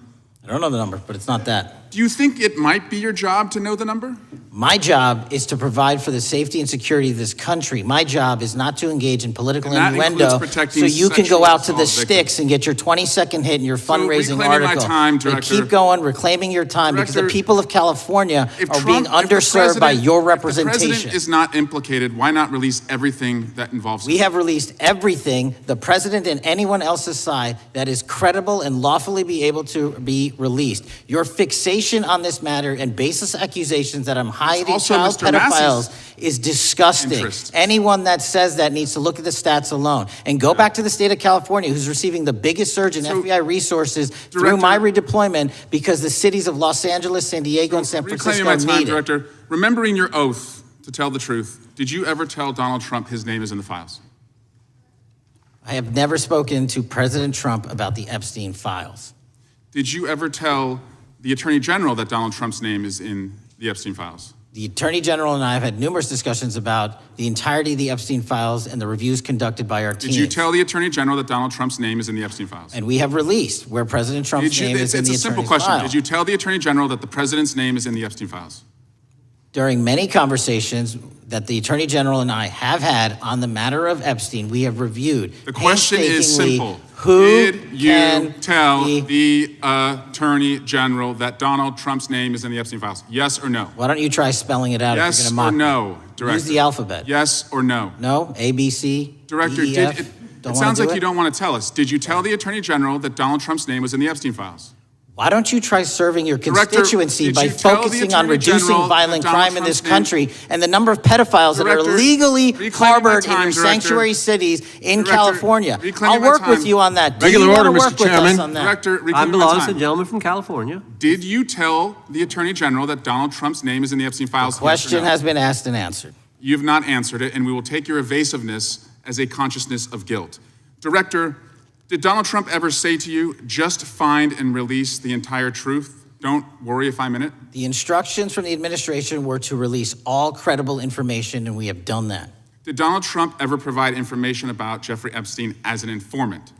I don't know the number, but it's not that. Do you think it might be your job to know the number? My job is to provide for the safety and security of this country. My job is not to engage in political innuendo so you can go out to the sticks and get your 20-second hit in your fundraising article. And keep going, reclaiming your time, because the people of California are being underserved by your representation. If the president is not implicated, why not release everything that involves him? We have released everything, the president and anyone else's side, that is credible and lawfully be able to be released. Your fixation on this matter and baseless accusations that I'm hiding child pedophiles is disgusting. Anyone that says that needs to look at the stats alone and go back to the state of California, who's receiving the biggest surge in FBI resources through my redeployment, because the cities of Los Angeles, San Diego, and San Francisco need it. Director, remembering your oath to tell the truth, did you ever tell Donald Trump his name is in the files? I have never spoken to President Trump about the Epstein Files. Did you ever tell the Attorney General that Donald Trump's name is in the Epstein Files? The Attorney General and I have had numerous discussions about the entirety of the Epstein Files and the reviews conducted by our team. Did you tell the Attorney General that Donald Trump's name is in the Epstein Files? And we have released where President Trump's name is in the Attorney's It's a simple question. file. Did you tell the Attorney General that the President's name is in the Epstein Files? During many conversations that the Attorney General and I have had on the matter of Epstein, we have reviewed. The question is simple. Who did you tell the Attorney General that Donald Trump's name is in theEpstein Files? Yes or no? Why don't you try spelling it out if you're going to mock Yes or no, Director? Use the alphabet. Yes or no? No, A, B, C, Director, D, E, F. it sounds like you don't want to tell us. Did you tell the Attorney General that Donald Trump's name was in the Epstein Files? Why don't you try serving your constituency by focusing on reducing violent crime in this country and the number of pedophiles that are legally harbored in your sanctuary cities in California? I'll work with you on that. Regular order, Mr. Chairman. I belong to the gentleman from California. Did you tell the Attorney General that Donald Trump's name is in the Epstein Files? The question has been asked and answered. You have not answered it, and we will take your evasiveness as a consciousness of guilt. Director, did Donald Trump ever say to you, just find and release the entire truth? Don't worry if I'm in it? The instructions from the administration were to release all credible information, and we have done that. Did Donald Trump ever provide information about Jeffrey Epstein as an informant?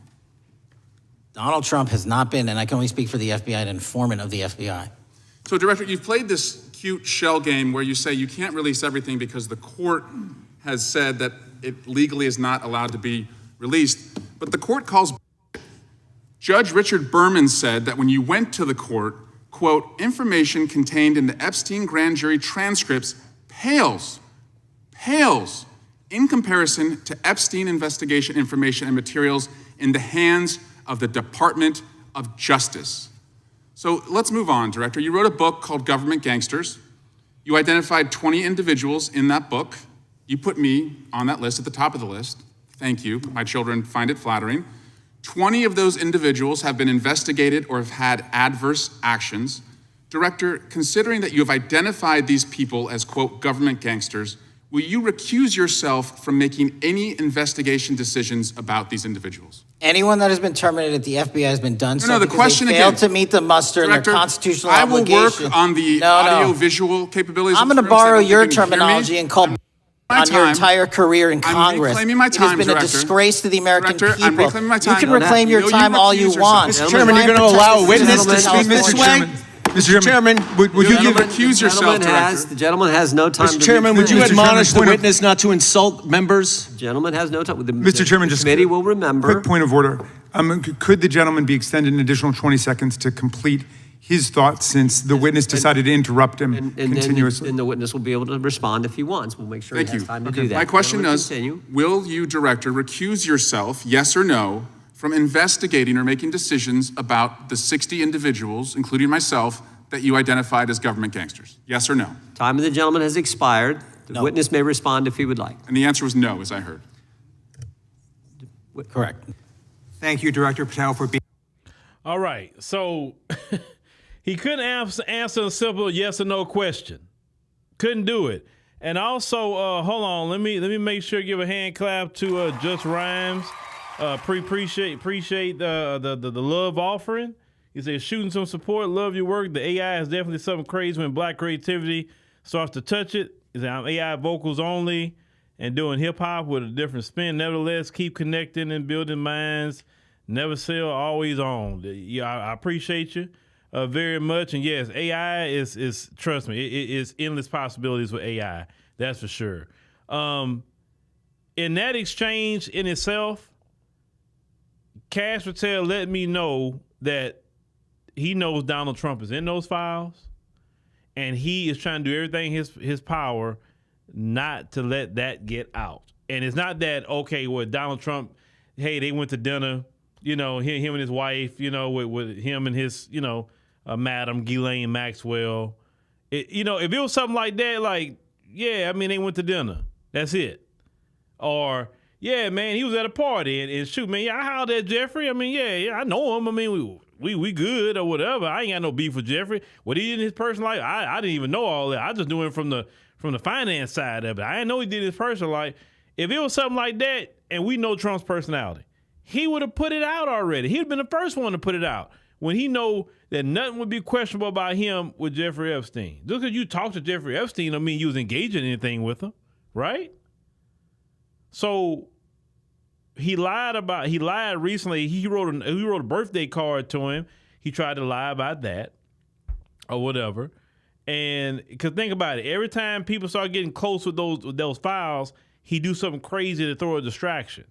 Donald Trump has not been, and I can only speak for the FBI, an informant of the FBI. So, Director, you've played this cute shell game where you say you can't release everything because the court has said that it legally is not allowed to be released, but the court calls. Judge Richard Berman said that when you went to the court, quote, information contained in the Epstein grand jury transcripts pales in comparison to Epstein investigation information and materials in the hands of the Department of Justice. So let's move on, Director. You wrote a book called Government Gangsters. You identified 20 individuals in that book. You put me on that list at the top of the list. Thank you. My children find it flattering. 20 of those individuals have been investigated or have had adverse actions. Director, considering that you have identified these people as, quote, government gangsters, will you recuse yourself from making any investigation decisions about these individuals? Anyone that has been terminated at the FBI has been done No, the question they failed again, to meet the muster in Director, their constitutional I will obligation. work on the audio-visual capabilities. I'm going to borrow your terminology and call on your entire career in Congress. reclaiming my time, It has been Director. a disgrace to the American Director, I'm people. reclaiming my time. You can reclaim your time all you want. Mr. Chairman, you're going to allow a witness to speak this way? Mr. Chairman, would you give recuse yourself, Director? The gentleman has no time. Mr. Chairman, would you admonish the witness not to insult members? The gentleman has no time. Mr. Chairman, just committee will remember. Quick point of order. Could the gentleman be extended an additional 20 seconds to complete his thoughts since the witness decided to interrupt him continuously? And the witness will be able to respond if he wants. We'll make sure he has time to do that. My question is, will you, Director, recuse yourself, yes or no, from investigating or making decisions about the 60 individuals, including myself, that you identified as government gangsters? Yes or no? Time of the gentleman has expired. The witness may respond if he would like. And the answer was no, as I heard. Correct. Thank you, Director Patel, for being. All right. So he couldn't answer a simple yes or no question. Couldn't do it. And also, hold on. Let me make sure give a hand clap to Just Rhymes. Appreciate the love offering. He said, shooting some support, love your work. The AI is definitely something crazy when black creativity starts to touch it. He said, I'm AI vocals only and doing hip hop with a different spin. Nevertheless, keep connecting and building minds. Never sell, always on. Yeah, I appreciate you very much. And yes, AI is trust me, it is endless possibilities with AI. That's for sure. In that exchange in itself, Kash Patel let me know that he knows Donald Trump is in those files, and he is trying to do everything his power not to let that get out. And it's not that, okay, well, Donald Trump, hey, they went to dinner, you know, him and his wife, you know, with him and his, you know, Madam Ghislaine Maxwell. You know, if it was something like that, like, yeah, I mean, they went to dinner. That's it. Or, yeah, man, he was at a party and shoot, man, yeah, I hollered at Jeffrey. I mean, yeah, I know him. I mean, we good or whatever. I ain't got no beef with Jeffrey. What he did in his personal life, I didn't even know all that. I just knew him from the finance side of it. I didn't know he did his personal life. If it was something like that, and we know Trump's personality, he would have put it out already. He'd been the first one to put it out when he know that nothing would be questionable about him with Jeffrey Epstein. Just because you talk to Jeffrey Epstein don't mean you was engaging in anything with him, right? So he lied recently. He wrote a birthday card to him. He tried to lie about that or whatever. And because think about it, every time people start getting close with those files, he do something crazy to throw a distraction.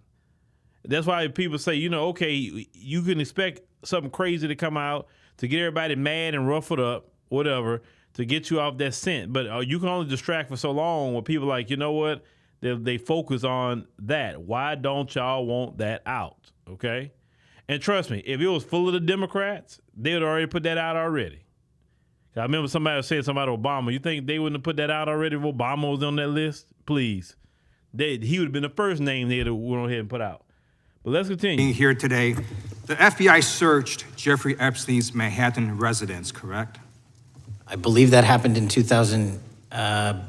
That's why people say, you know, okay, you can expect something crazy to come out to get everybody mad and ruffled up, whatever, to get you off that scent. But you can only distract for so long when people are like, you know what? They focus on that. Why don't y'all want that out? Okay? And trust me, if it was full of the Democrats, they would already put that out already. I remember somebody was saying something about Obama. You think they wouldn't have put that out already if Obama was on that list? Please. He would have been the first name they would have went ahead and put out. But let's continue. Being here today, the FBI searched Jeffrey Epstein's Manhattan residence, correct? I believe that happened in 2008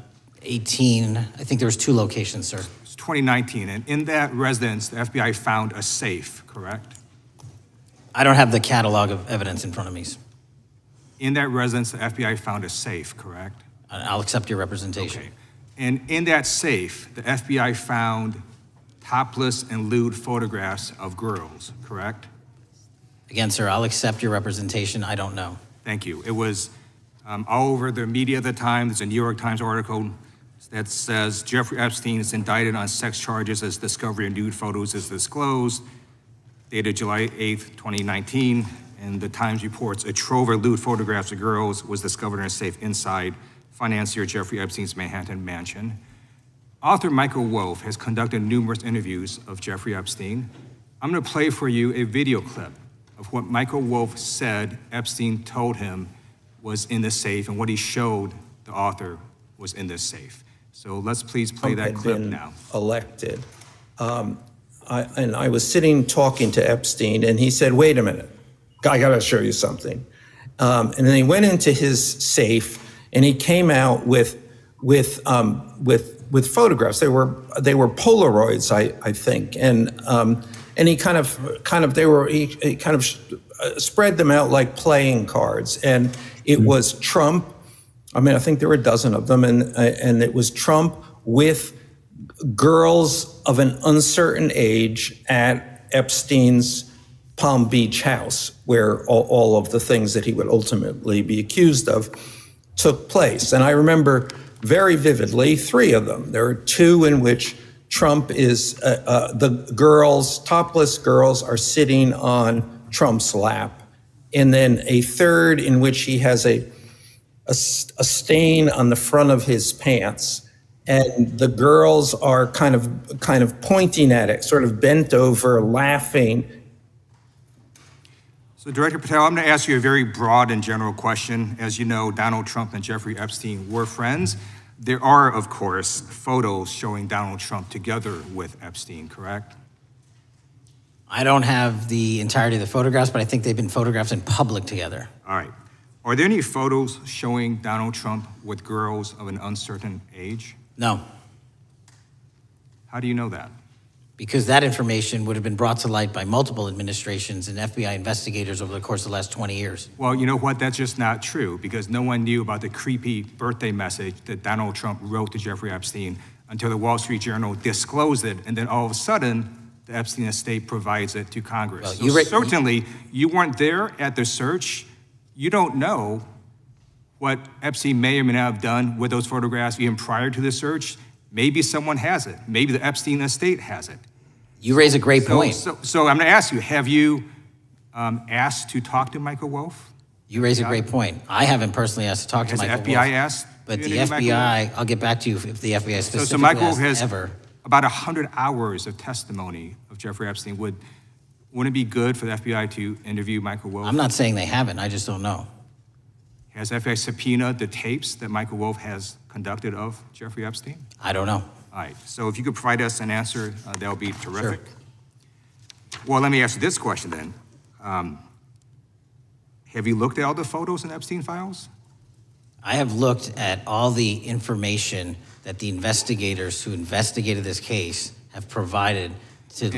18, I think there was 2 locations, sir. It's 2019, and in that residence, the FBI found a safe, correct? I don't have the catalog of evidence in front of me. In that residence, the FBI found a safe, correct? I'll accept your representation. Okay. And in that safe, the FBI found topless and lewd photographs of girls, correct? Again, sir, I'll accept your representation. I don't know. Thank you. It was all over the media at the time. There's a New York Times article that says Jeffrey Epstein is indicted on sex charges as discovery of nude photos is disclosed, dated July 8th, 2019. And the Times reports a trove of lewd photographs of girls was discovered in a safe inside financier Jeffrey Epstein's Manhattan mansion. Author Michael Wolff has conducted numerous interviews of Jeffrey Epstein. I'm going to play for you a video clip of what Michael Wolff said Epstein told him was in the safe and what he showed the author was in this safe. So let's please play that clip now. Elected. And I was sitting talking to Epstein, and he said, "Wait a minute, I got to show you something." And then he went into his safe, and he came out with photographs. They were Polaroids, I think, and he kind of spread them out like playing cards, and it was Trump. I mean, I think there were a dozen of them, and it was Trump with girls of an uncertain age at Epstein's Palm Beach house, where all of the things that he would ultimately be accused of took place. And I remember very vividly 3 of them. There are 2 in which Trump is, the girls, topless girls, are sitting on Trump's lap. And then a 3rd in which he has a stain on the front of his pants. And the girls are kind of pointing at it, sort of bent over, laughing. So Director Patel, I'm going to ask you a very broad and general question. As you know, Donald Trump and Jeffrey Epstein were friends. There are, of course, photos showing Donald Trump together with Epstein, correct? I don't have the entirety of the photographs, but I think they've been photographed in public together. All right. Are there any photos showing Donald Trump with girls of an uncertain age? No. How do you know that? Because that information would have been brought to light by multiple administrations and FBI investigators over the course of the last 20 years. Well, you know what? That's just not true, because no one knew about the creepy birthday message that Donald Trump wrote to Jeffrey Epstein until the Wall Street Journal disclosed it, and then all of a sudden, the Epstein estate provides it to Congress. Well, so certainly, you weren't there at the search. You don't know what Epstein may or may not have done with those photographs even prior to the search. Maybe someone has it. Maybe the Epstein estate has it. You raise a great point. So I'm going to ask you, have you asked to talk to Michael Wolff? You raise a great point. I haven't personally asked to talk to Michael Wolff. Has the FBI asked? But the FBI, I'll get back to you if the FBI specifically So Michael Wolff has ever. about 100 hours of testimony of Jeffrey Epstein. Wouldn't it be good for the FBI to interview Michael Wolff? I'm not saying they haven't, I just don't know. Has FBI subpoenaed the tapes that Michael Wolff has conducted of Jeffrey Epstein? I don't know. All right, so if you could provide us an answer, that would be terrific. Sure. Well, let me ask you this question then. Have you looked at all the photos in Epstein Files? I have looked at all the information that the investigators who investigated this case have provided to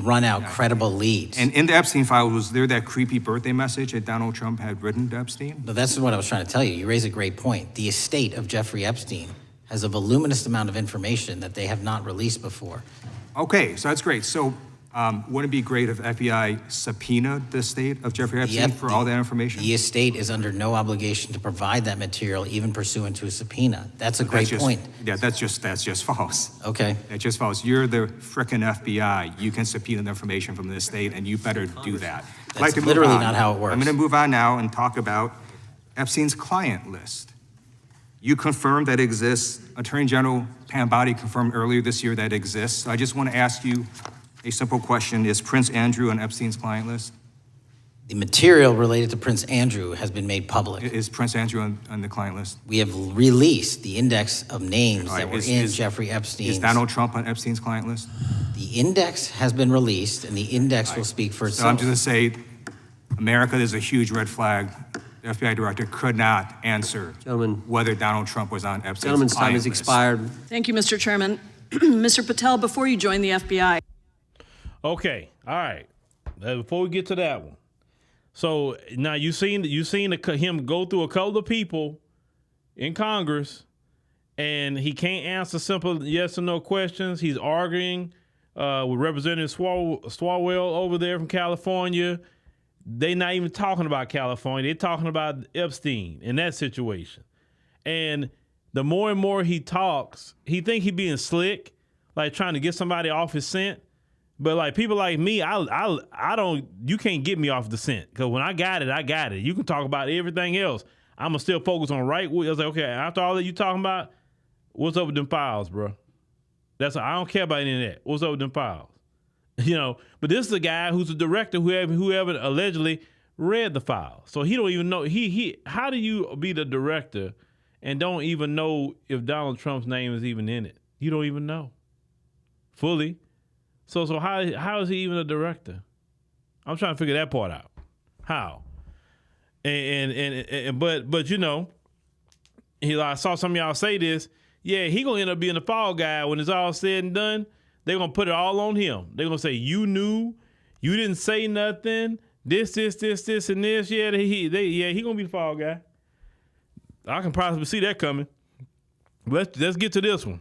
run out credible leads. And in the Epstein Files, was there that creepy birthday message that Donald Trump had written to Epstein? No, that's what I was trying to tell you. You raise a great point. The estate of Jeffrey Epstein has a voluminous amount of information that they have not released before. Okay, so that's great. So wouldn't it be great if FBI subpoenaed the estate of Jeffrey Epstein for all that information? The estate is under no obligation to provide that material, even pursuant to a subpoena. That's a great point. Yeah, that's just false. Okay. That's just false. You're the frickin' FBI. You can subpoena the information from the estate, and you better do that. That's literally not how it works. I'm going to move on now and talk about Epstein's client list. You confirmed that it exists. Attorney General Pan-Body confirmed earlier this year that it exists. So I just want to ask you a simple question. Is Prince Andrew on Epstein's client list? The material related to Prince Andrew has been made public. Is Prince Andrew on the client list? We have released the index of names that were in Jeffrey Epstein's. Is Donald Trump on Epstein's client list? The index has been released, and the index will speak for itself. So I'm just going to say, America, there's a huge red flag the FBI director could not answer whether Donald Trump was on Epstein's Gentleman's time client has list. expired. Thank you, Mr. Chairman. Mr. Patel, before you joined the FBI. Okay, all right. Before we get to that one, so now you seen him go through a couple of people in Congress, and he can't answer simple yes or no questions. He's arguing with Representative Swalwell over there from California. They're not even talking about California. They're talking about Epstein in that situation. And the more and more he talks, he think he being slick, like trying to get somebody off his scent. But like people like me, I don't. You can't get me off the scent, because when I got it, I got it. You can talk about everything else. I'm gonna still focus on right. I was like, okay, after all that you talking about, what's up with them files, bro? I don't care about any of that. What's up with them files? You know. But this is a guy who's a director whoever allegedly read the files, so he don't even know. He. How do you be the director and don't even know if Donald Trump's name is even in it? You don't even know fully. So how is he even a director? I'm trying to figure that part out. How? But you know, I saw some of y'all say this. Yeah, he gonna end up being the fall guy when it's all said and done. They're gonna put it all on him. They're gonna say you knew, you didn't say nothing. This, and this. Yeah, he gonna be the fall guy. I can possibly see that coming. Let's get to this one.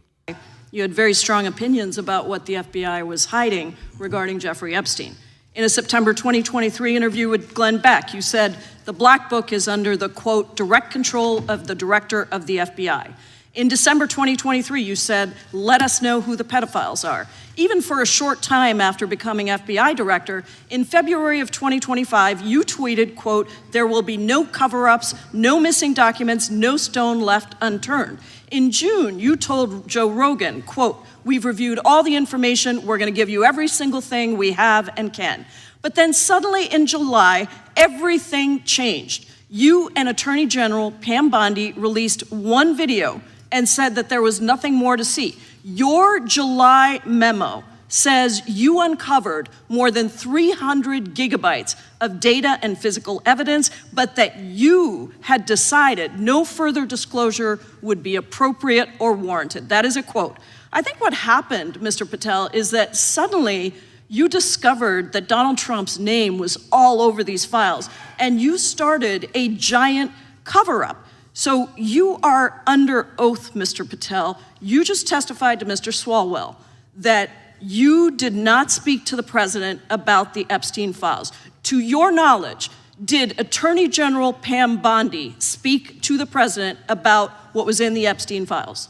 You had very strong opinions about what the FBI was hiding regarding Jeffrey Epstein. In a September 2023 interview with Glenn Beck, you said the Black Book is under the, quote, direct control of the director of the FBI. In December 2023, you said, let us know who the pedophiles are. Even for a short time after becoming FBI director, in February of 2025, you tweeted, quote, there will be no cover-ups, no missing documents, no stone left unturned. In June, you told Joe Rogan, quote, we've reviewed all the information, we're gonna give you every single thing we have and can. But then suddenly in July, everything changed. You and Attorney General Pam Bondi released one video and said that there was nothing more to see. Your July memo says you uncovered more than 300 gigabytes of data and physical evidence, but that you had decided no further disclosure would be appropriate or warranted. That is a quote. I think what happened, Mr. Patel, is that suddenly you discovered that Donald Trump's name was all over these files, and you started a giant cover-up. So you are under oath, Mr. Patel. You just testified to Mr. Swalwell that you did not speak to the president about the Epstein files. To your knowledge, did Attorney General Pam Bondi speak to the president about what was in the Epstein files?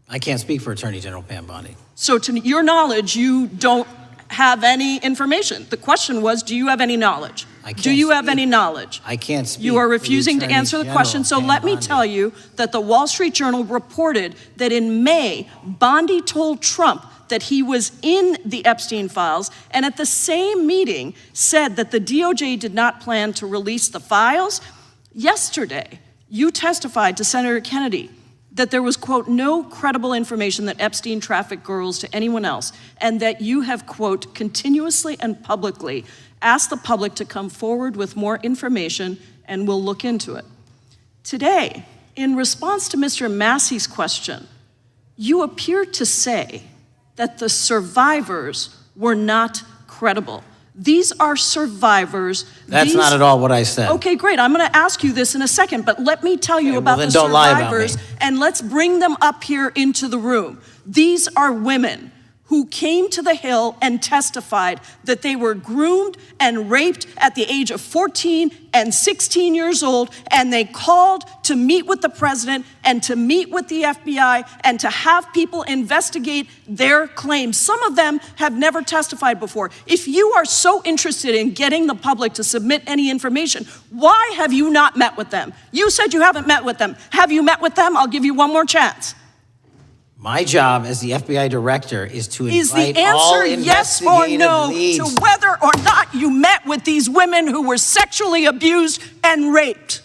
I can't speak for Attorney General Pam Bondi. So to your knowledge, you don't have any information. The question was, do you have any knowledge? Do you have any knowledge? I can't speak. You are refusing to answer the question, so let me tell you that the Wall Street Journal reported that in May, Bondi told Trump that he was in the Epstein files, and at the same meeting said that the DOJ did not plan to release the files. Yesterday, you testified to Senator Kennedy that there was, quote, no credible information that Epstein trafficked girls to anyone else, and that you have, quote, continuously and publicly asked the public to come forward with more information, and we'll look into it. Today, in response to Mr. Massey's question, you appear to say that the survivors were not credible. These are survivors. That's not at all what I said. Okay, great. I'm going to ask you this in a second, but let me tell you about then the don't lie about survivors, me. and let's bring them up here into the room. These are women who came to the Hill and testified that they were groomed and raped at the age of 14 and 16 years old, and they called to meet with the president and to meet with the FBI and to have people investigate their claims. Some of them have never testified before. If you are so interested in getting the public to submit any information, why have you not met with them? You said you haven't met with them. Have you met with them? I'll give you one more chance. My job as the FBI director is to Is invite the all answer yes or investigative no leads. to whether or not you met with these women who were sexually abused and raped?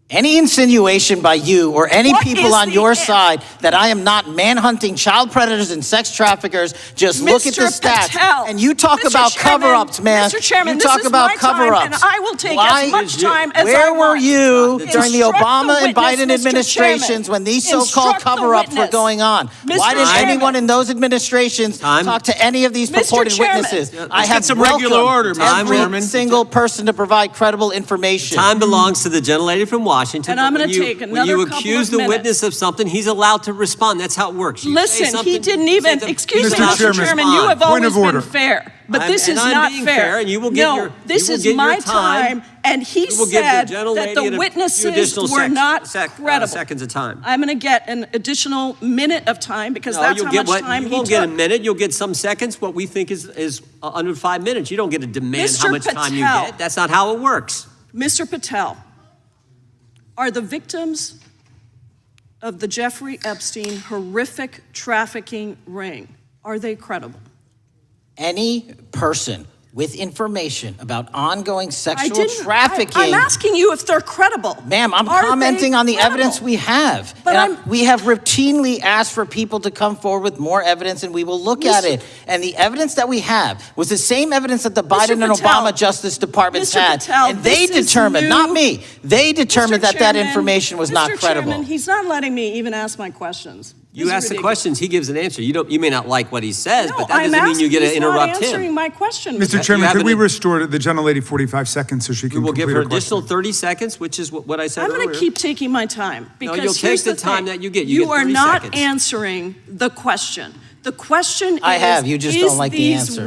Any insinuation by you or any What people is on the your if? side that I am not manhunting child predators and sex traffickers, just look at the Mr. stats. Patel, And you talk Mr. about Chairman, cover-ups, man. Mr. Chairman, you this talk is about my time, cover-ups. and I will take Why as much time as I Where were want. you during the Instruct Obama the and witness, Biden Mr. administrations Chairman. when these so-called Instruct the cover-ups were witness. going on? Mr. Why didn't Chairman. anyone in those administrations talk to any of these Mr. purported Chairman. witnesses? Yeah, I let's have get some regular order, welcomed Mr. every Chairman. single person to provide credible information. Time belongs to the gentlelady from Washington. And I'm but gonna when you- take when another you couple accuse of the minutes. witness of something, he's allowed to respond. That's how it works. You say Listen, something, he didn't you say even, something, excuse me, he's allowed to Mr. Chairman, you have respond. Point always of order. been fair, but I'm- this and is I'm not being fair. fair, and you will get No, your- this you will is get your my time. and he You will give the said that gentlelady the a few witnesses additional were not seconds credible. of time. I'm going to get an additional minute of time because that's you'll how get much time you he won't took. get a minute. You'll get some seconds. What we think is under 5 minutes. You don't get to demand how Mr. much time you Patel. get. That's not how it works. Mr. Patel, are the victims of the Jeffrey Epstein horrific trafficking ring, are they credible? Any person with information about ongoing sexual didn't. trafficking. I'm asking you if they're credible. Ma'am, I'm Are commenting they on the credible? evidence we have. But And we have routinely asked for people to come forward with more evidence, and we will look at it. And the evidence that we have was the same evidence that the Biden and Patel, Obama Justice Departments Mr. had. Patel, And they this is determined, new. not me, they determined Mr. that that Chairman, information was not Mr. credible. Chairman, he's not letting me even ask my questions. You This is ask the ridiculous. questions, he gives an answer. You may not like what he says, No, but that I'm doesn't mean you get to asking, he's not interrupt him. answering my question. Mr. You Chairman, have could we an- restore the gentlelady 45 seconds so she We can will give complete her her question? additional 30 seconds, which is what I said I'm earlier. going to keep taking my time because you'll take here's the the time thing. that you get. You get are 30 not seconds. answering the question. The question I is, have, you just don't like the answer.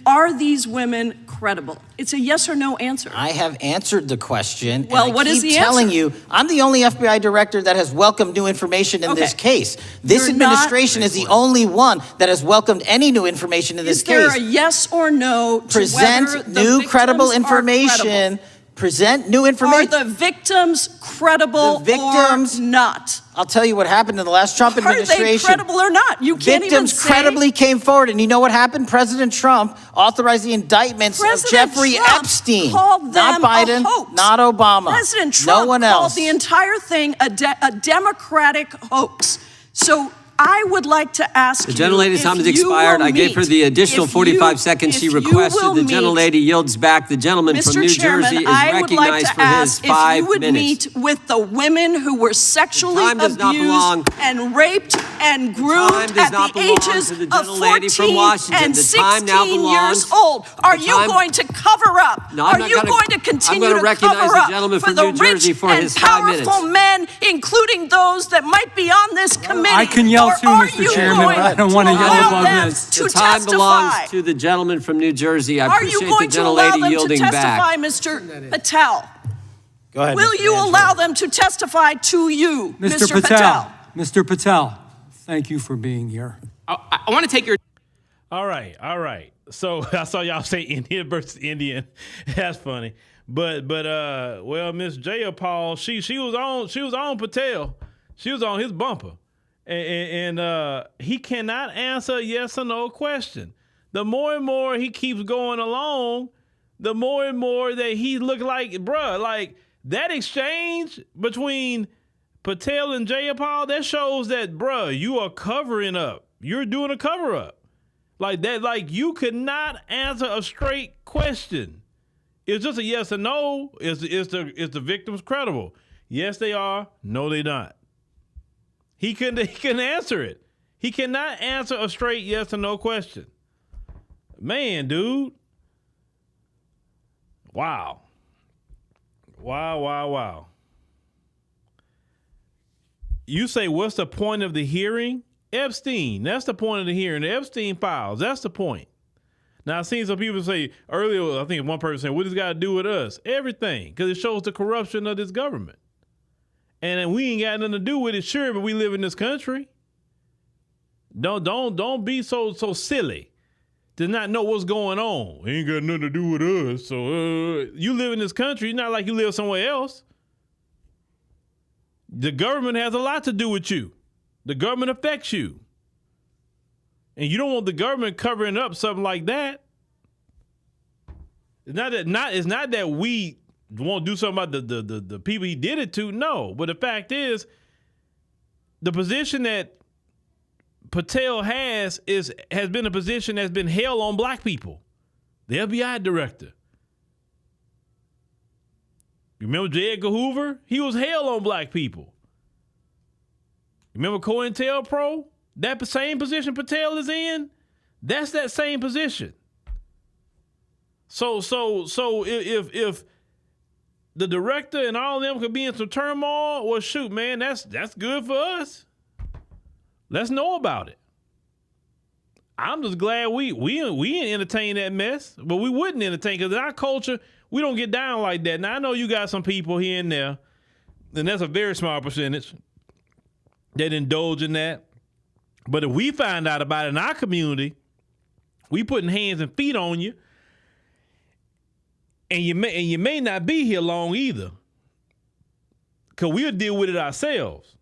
Are these women credible? It's a yes or no answer. I have answered the question. Well, and I what is keep the telling answer? you, I'm the only FBI director that has welcomed new information in this Okay. case. This You're not- administration is the only one that has welcomed any new information in this Is there case. a yes or no to whether Present the new credible victims are information. credible? Present new Are information. the victims credible The victims- or not? I'll tell you what happened in the last Trump Are they administration. credible or not? You can't even Victims say. credibly came forward, and you know what happened? President Trump authorized the indictments of President Jeffrey Trump Epstein, called not them Biden, a hoax. not Obama, President Trump no one called else. the entire thing a Democratic hoax. So I would like to ask The you gentlelady's if time has you expired. will I gave her meet- the additional if you- 45 seconds she if you requested. will The meet- gentlelady yields back. The gentleman from Mr. New Chairman, Jersey is I would like recognized to for his ask if 5 you would minutes. meet with the women who were sexually time does not belong- abused and raped and groomed time does at not the belong ages to the of gentlelady from 14 Washington. and The time now 16 years belongs- old. Are the you time- going to cover up? No, I'm Are not you gonna- going to I'm continue gonna to recognize cover the up gentleman for from the New Jersey rich for and his 5 minutes. powerful men, including those that might be on this committee? I can yell Or too, are Mr. you Chairman, going but I don't want to yell allow above them this. to The time belongs testify? to the gentleman from New Jersey. I Are you appreciate going the to allow gentlelady them to yielding testify, back. Mr. Patel? Go ahead. Will Mr. you Angelo. allow them to testify to you, Mr. Patel? Mr. Patel, thank you for being here. I want to take your. All right. So I saw y'all say Indian versus Indian. That's funny. But well, Miss Jaya Paul, she was on Patel. She was on his bumper. And he cannot answer a yes or no question. The more and more he keeps going along, the more and more that he look like, bruh, like that exchange between Patel and Jayapal, that shows that, bruh, you are covering up. You're doing a cover up. Like that, like you could not answer a straight question. It's just a yes or no. Is the victims credible? Yes, they are. No, they not. He couldn't answer it. He cannot answer a straight yes or no question. Man, dude. Wow. You say, what's the point of the hearing? Epstein, that's the point of the hearing. The Epstein Files, that's the point. Now, I've seen some people say earlier, I think one person said, what does it got to do with us? Everything, because it shows the corruption of this government. And we ain't got nothing to do with it, sure, but we live in this country. Don't be so silly to not know what's going on. It ain't got nothing to do with us. So you live in this country, it's not like you live somewhere else. The government has a lot to do with you. The government affects you. And you don't want the government covering up something like that. It's not that we won't do something about the people he did it to? No. But the fact is, the position that Patel has been a position that's been held on black people. The FBI director. You remember J. Edgar Hoover? He was held on black people. You remember COINTELPRO? That same position Patel is in, that's that same position. So if the director and all of them could be in some turmoil, well, shoot, man, that's good for us. Let's know about it. I'm just glad we didn't entertain that mess, but we wouldn't entertain, because in our culture, we don't get down like that. Now, I know you got some people here and there, and that's a very small percentage that indulge in that. But if we find out about it in our community, we putting hands and feet on you, and you may not be here long either, because we'll deal with it ourselves.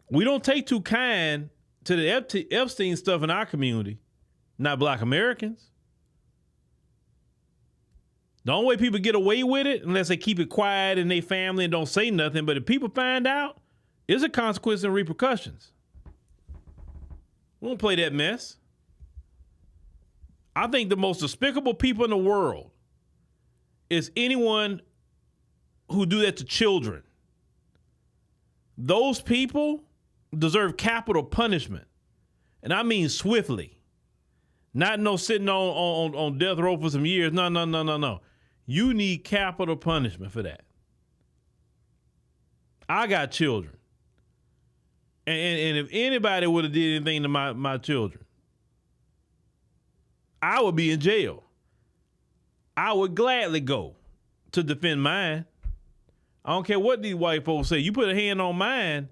We don't take too kind to the Epstein stuff in our community, not black Americans. The only way people get away with it, unless they keep it quiet in their family and don't say nothing, but if people find out, it's a consequence and repercussions. We won't play that mess. I think the most despicable people in the world is anyone who do that to children. Those people deserve capital punishment. And I mean swiftly. Not no sitting on death row for some years. No. You need capital punishment for that. I got children. And if anybody would have did anything to my children, I would be in jail. I would gladly go to defend mine. I don't care what these white folks say. You put a hand on mine,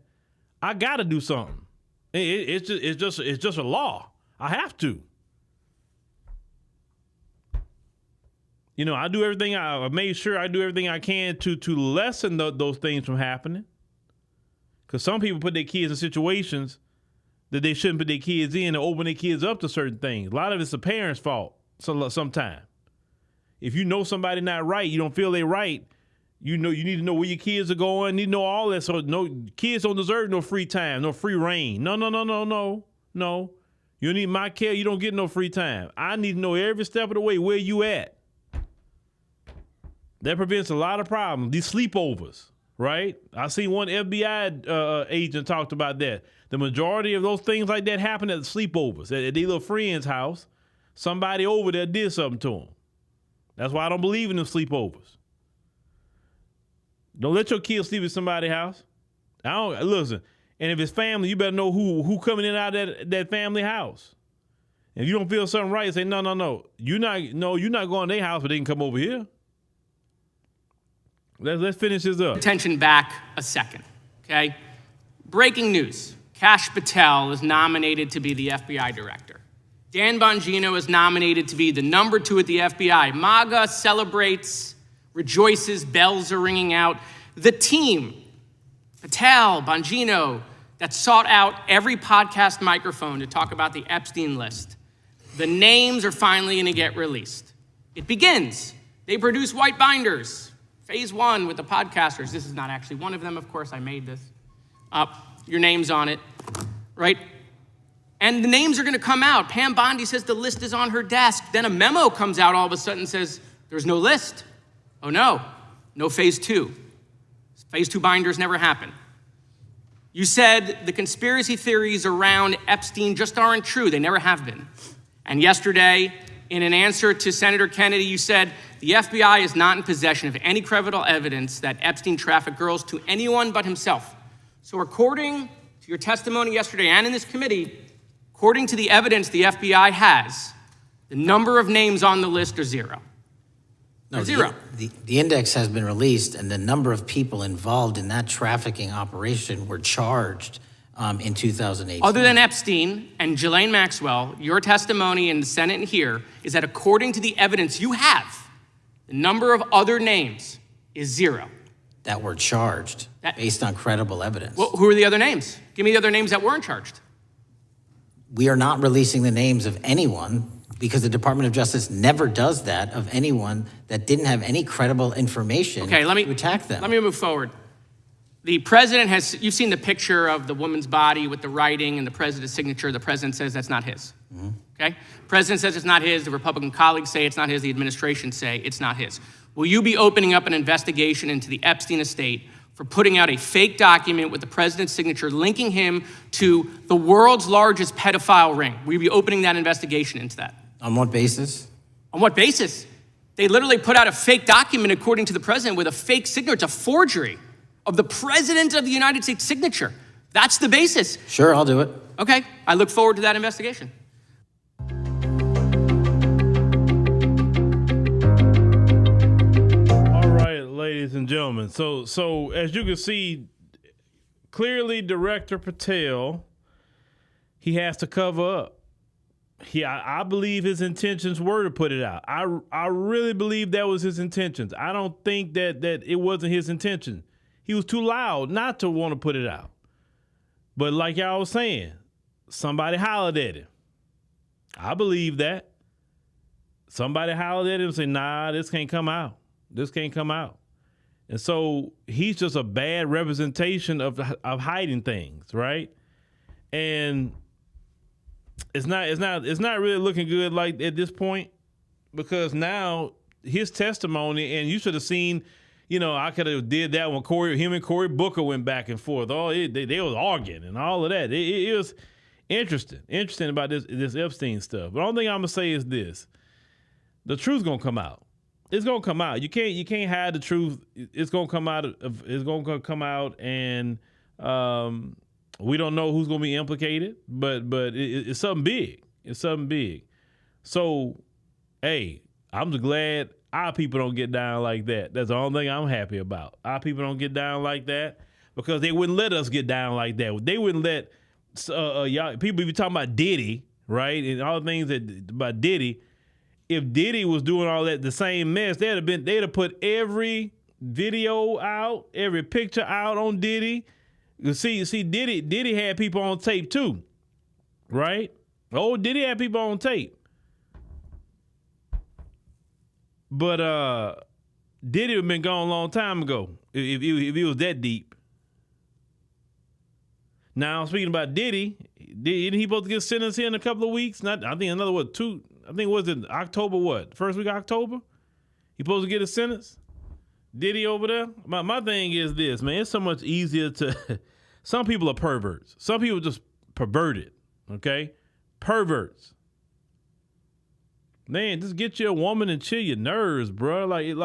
I got to do something. It's just a law. I have to. You know, I made sure I do everything I can to lessen those things from happening. Because some people put their kids in situations that they shouldn't put their kids in and open their kids up to certain things. A lot of it's the parents' fault sometimes. If you know somebody not right, you don't feel they right, you need to know where your kids are going, you need to know all that. So kids don't deserve no free time, no free reign. No. You need my care, you don't get no free time. I need to know every step of the way where you at. That prevents a lot of problems. These sleepovers, right? I seen one FBI agent talked about that. The majority of those things like that happen at the sleepovers, at their little friend's house. Somebody over there did something to them. That's why I don't believe in them sleepovers. Don't let your kids sleep at somebody's house. Listen, and if it's family, you better know who coming in and out of that family house. If you don't feel something right, say, no. You're not going to their house, but they can come over here. Let's finish this up. Attention back a second, okay? Breaking news. Kash Patel is nominated to be the FBI director. Dan Bongino is nominated to be the number 2 at the FBI. MAGA celebrates, rejoices, bells are ringing out. The team, Patel, Bongino, that sought out every podcast microphone to talk about the Epstein list. The names are finally gonna get released. It begins. They produce white binders. Phase 1 with the podcasters. This is not actually one of them, of course, I made this up. Your name's on it, right? And the names are gonna come out. Pam Bondi says the list is on her desk. Then a memo comes out all of a sudden and says, there's no list. Oh no phase 2. Phase 2 binders never happen. You said the conspiracy theories around Epstein just aren't true. They never have been. And yesterday, in an answer to Senator Kennedy, you said the FBI is not in possession of any credible evidence that Epstein trafficked girls to anyone but himself. So according to your testimony yesterday and in this committee, according to the evidence the FBI has, the number of names on the list are 0. No, zero. The index has been released, and the number of people involved in that trafficking operation were charged in 2018. Other than Epstein and Ghislaine Maxwell, your testimony in the Senate and here is that according to the evidence you have, the number of other names is 0. That were charged based on credible evidence. Well, who are the other names? Give me the other names that weren't charged. We are not releasing the names of anyone Because the Department of Justice never does that of anyone that didn't have any credible information to attack them. Let me move forward. The president has, you've seen the picture of the woman's body with the writing and the president's signature. The president says that's not his. Okay? President says it's not his. The Republican colleagues say it's not his. The administration say it's not his. Will you be opening up an investigation into the Epstein estate for putting out a fake document with the president's signature linking him to the world's largest pedophile ring? Will you be opening that investigation into that? On what basis? On what basis? They literally put out a fake document, according to the president, with a fake signature. It's a forgery of the president of the United States signature. That's the basis. Sure, I'll do it. Okay, I look forward to that investigation. All right, ladies and gentlemen. So as you can see, clearly Director Patel, he has to cover up. I believe his intentions were to put it out. I really believe that was his intentions. I don't think that it wasn't his intention. He was too loud not to want to put it out. But like y'all was saying, somebody hollered at him. I believe that. Somebody hollered at him and said, nah, this can't come out. This can't come out. And so he's just a bad representation of hiding things, right? And it's not really looking good like at this point, because now his testimony, and you should have seen, I could have did that when him and Cory Booker went back and forth. Oh, they was arguing and all of that. It was interesting about this Epstein stuff. But the only thing I'm gonna say is this: the truth's gonna come out. It's gonna come out. You can't hide the truth. It's gonna come out. It's gonna come out, and we don't know who's gonna be implicated, but it's something big. It's something big. So, hey, I'm just glad our people don't get down like that. That's the only thing I'm happy about. Our people don't get down like that because they wouldn't let us get down like that. They wouldn't let y'all people be talking about Diddy, right, and all the things about Diddy. If Diddy was doing all that, the same mess, they'd have put every video out, every picture out on Diddy. You see, Diddy had people on tape too, right? Oh, Diddy had people on tape. But Diddy had been gone a long time ago if he was that deep. Now, speaking about Diddy, isn't he supposed to get sentenced here in a couple of weeks? I think another was it October first week of October? He supposed to get a sentence? Diddy over there? My thing is this, man. It's so much easier to... Some people are perverts. Some people just perverted, okay? Perverts. Man, just get you a woman and chill your nerves, bro. Like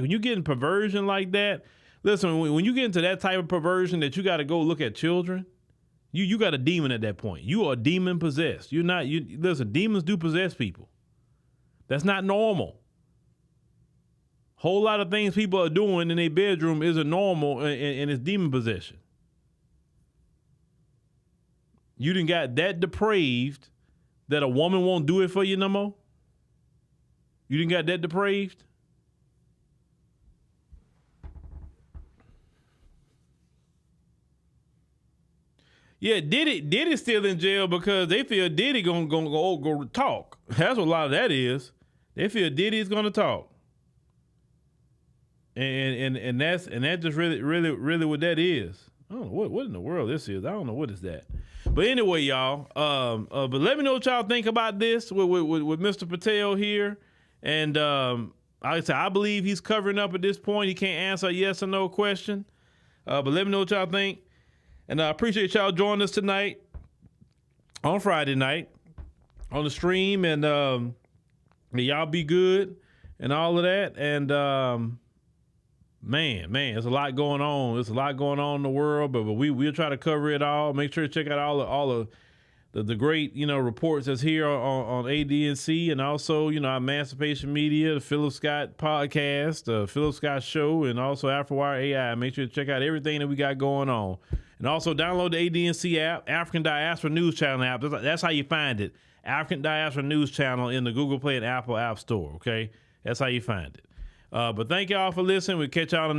when you get in perversion like that, listen, when you get into that type of perversion that you got to go look at children, you got a demon at that point. You are demon possessed. Listen, demons do possess people. That's not normal. Whole lot of things people are doing in their bedroom isn't normal, and it's demon possession. You done got that depraved that a woman won't do it for you no more? You done got that depraved? Yeah, Diddy's still in jail because they feel Diddy gonna go talk. That's what a lot of that is. They feel Diddy's gonna talk. And that's just really what that is. I don't know what in the world this is. I don't know what is that. But anyway, y'all. But let me know what y'all think about this with Mr. Patel here. And like I said, I believe he's covering up at this point. He can't answer a yes or no question. But let me know what y'all think. And I appreciate y'all joining us tonight on Friday night on the stream. And may y'all be good and all of that. And man, there's a lot going on. There's a lot going on in the world, but we'll try to cover it all. Make sure to check out all of the great, reports that's here on ADNC, and also, our Emancipation Media, the Phillip Scott podcast, the Phillip Scott Show, and also AfroWire AI. Make sure to check out everything that we got going on. And also download the ADNC app, African Diaspora News Channel app. That's how you find it. African Diaspora News Channel in the Google Play and Apple App Store, okay? That's how you find it. But thank y'all for listening. We'll catch y'all on the next.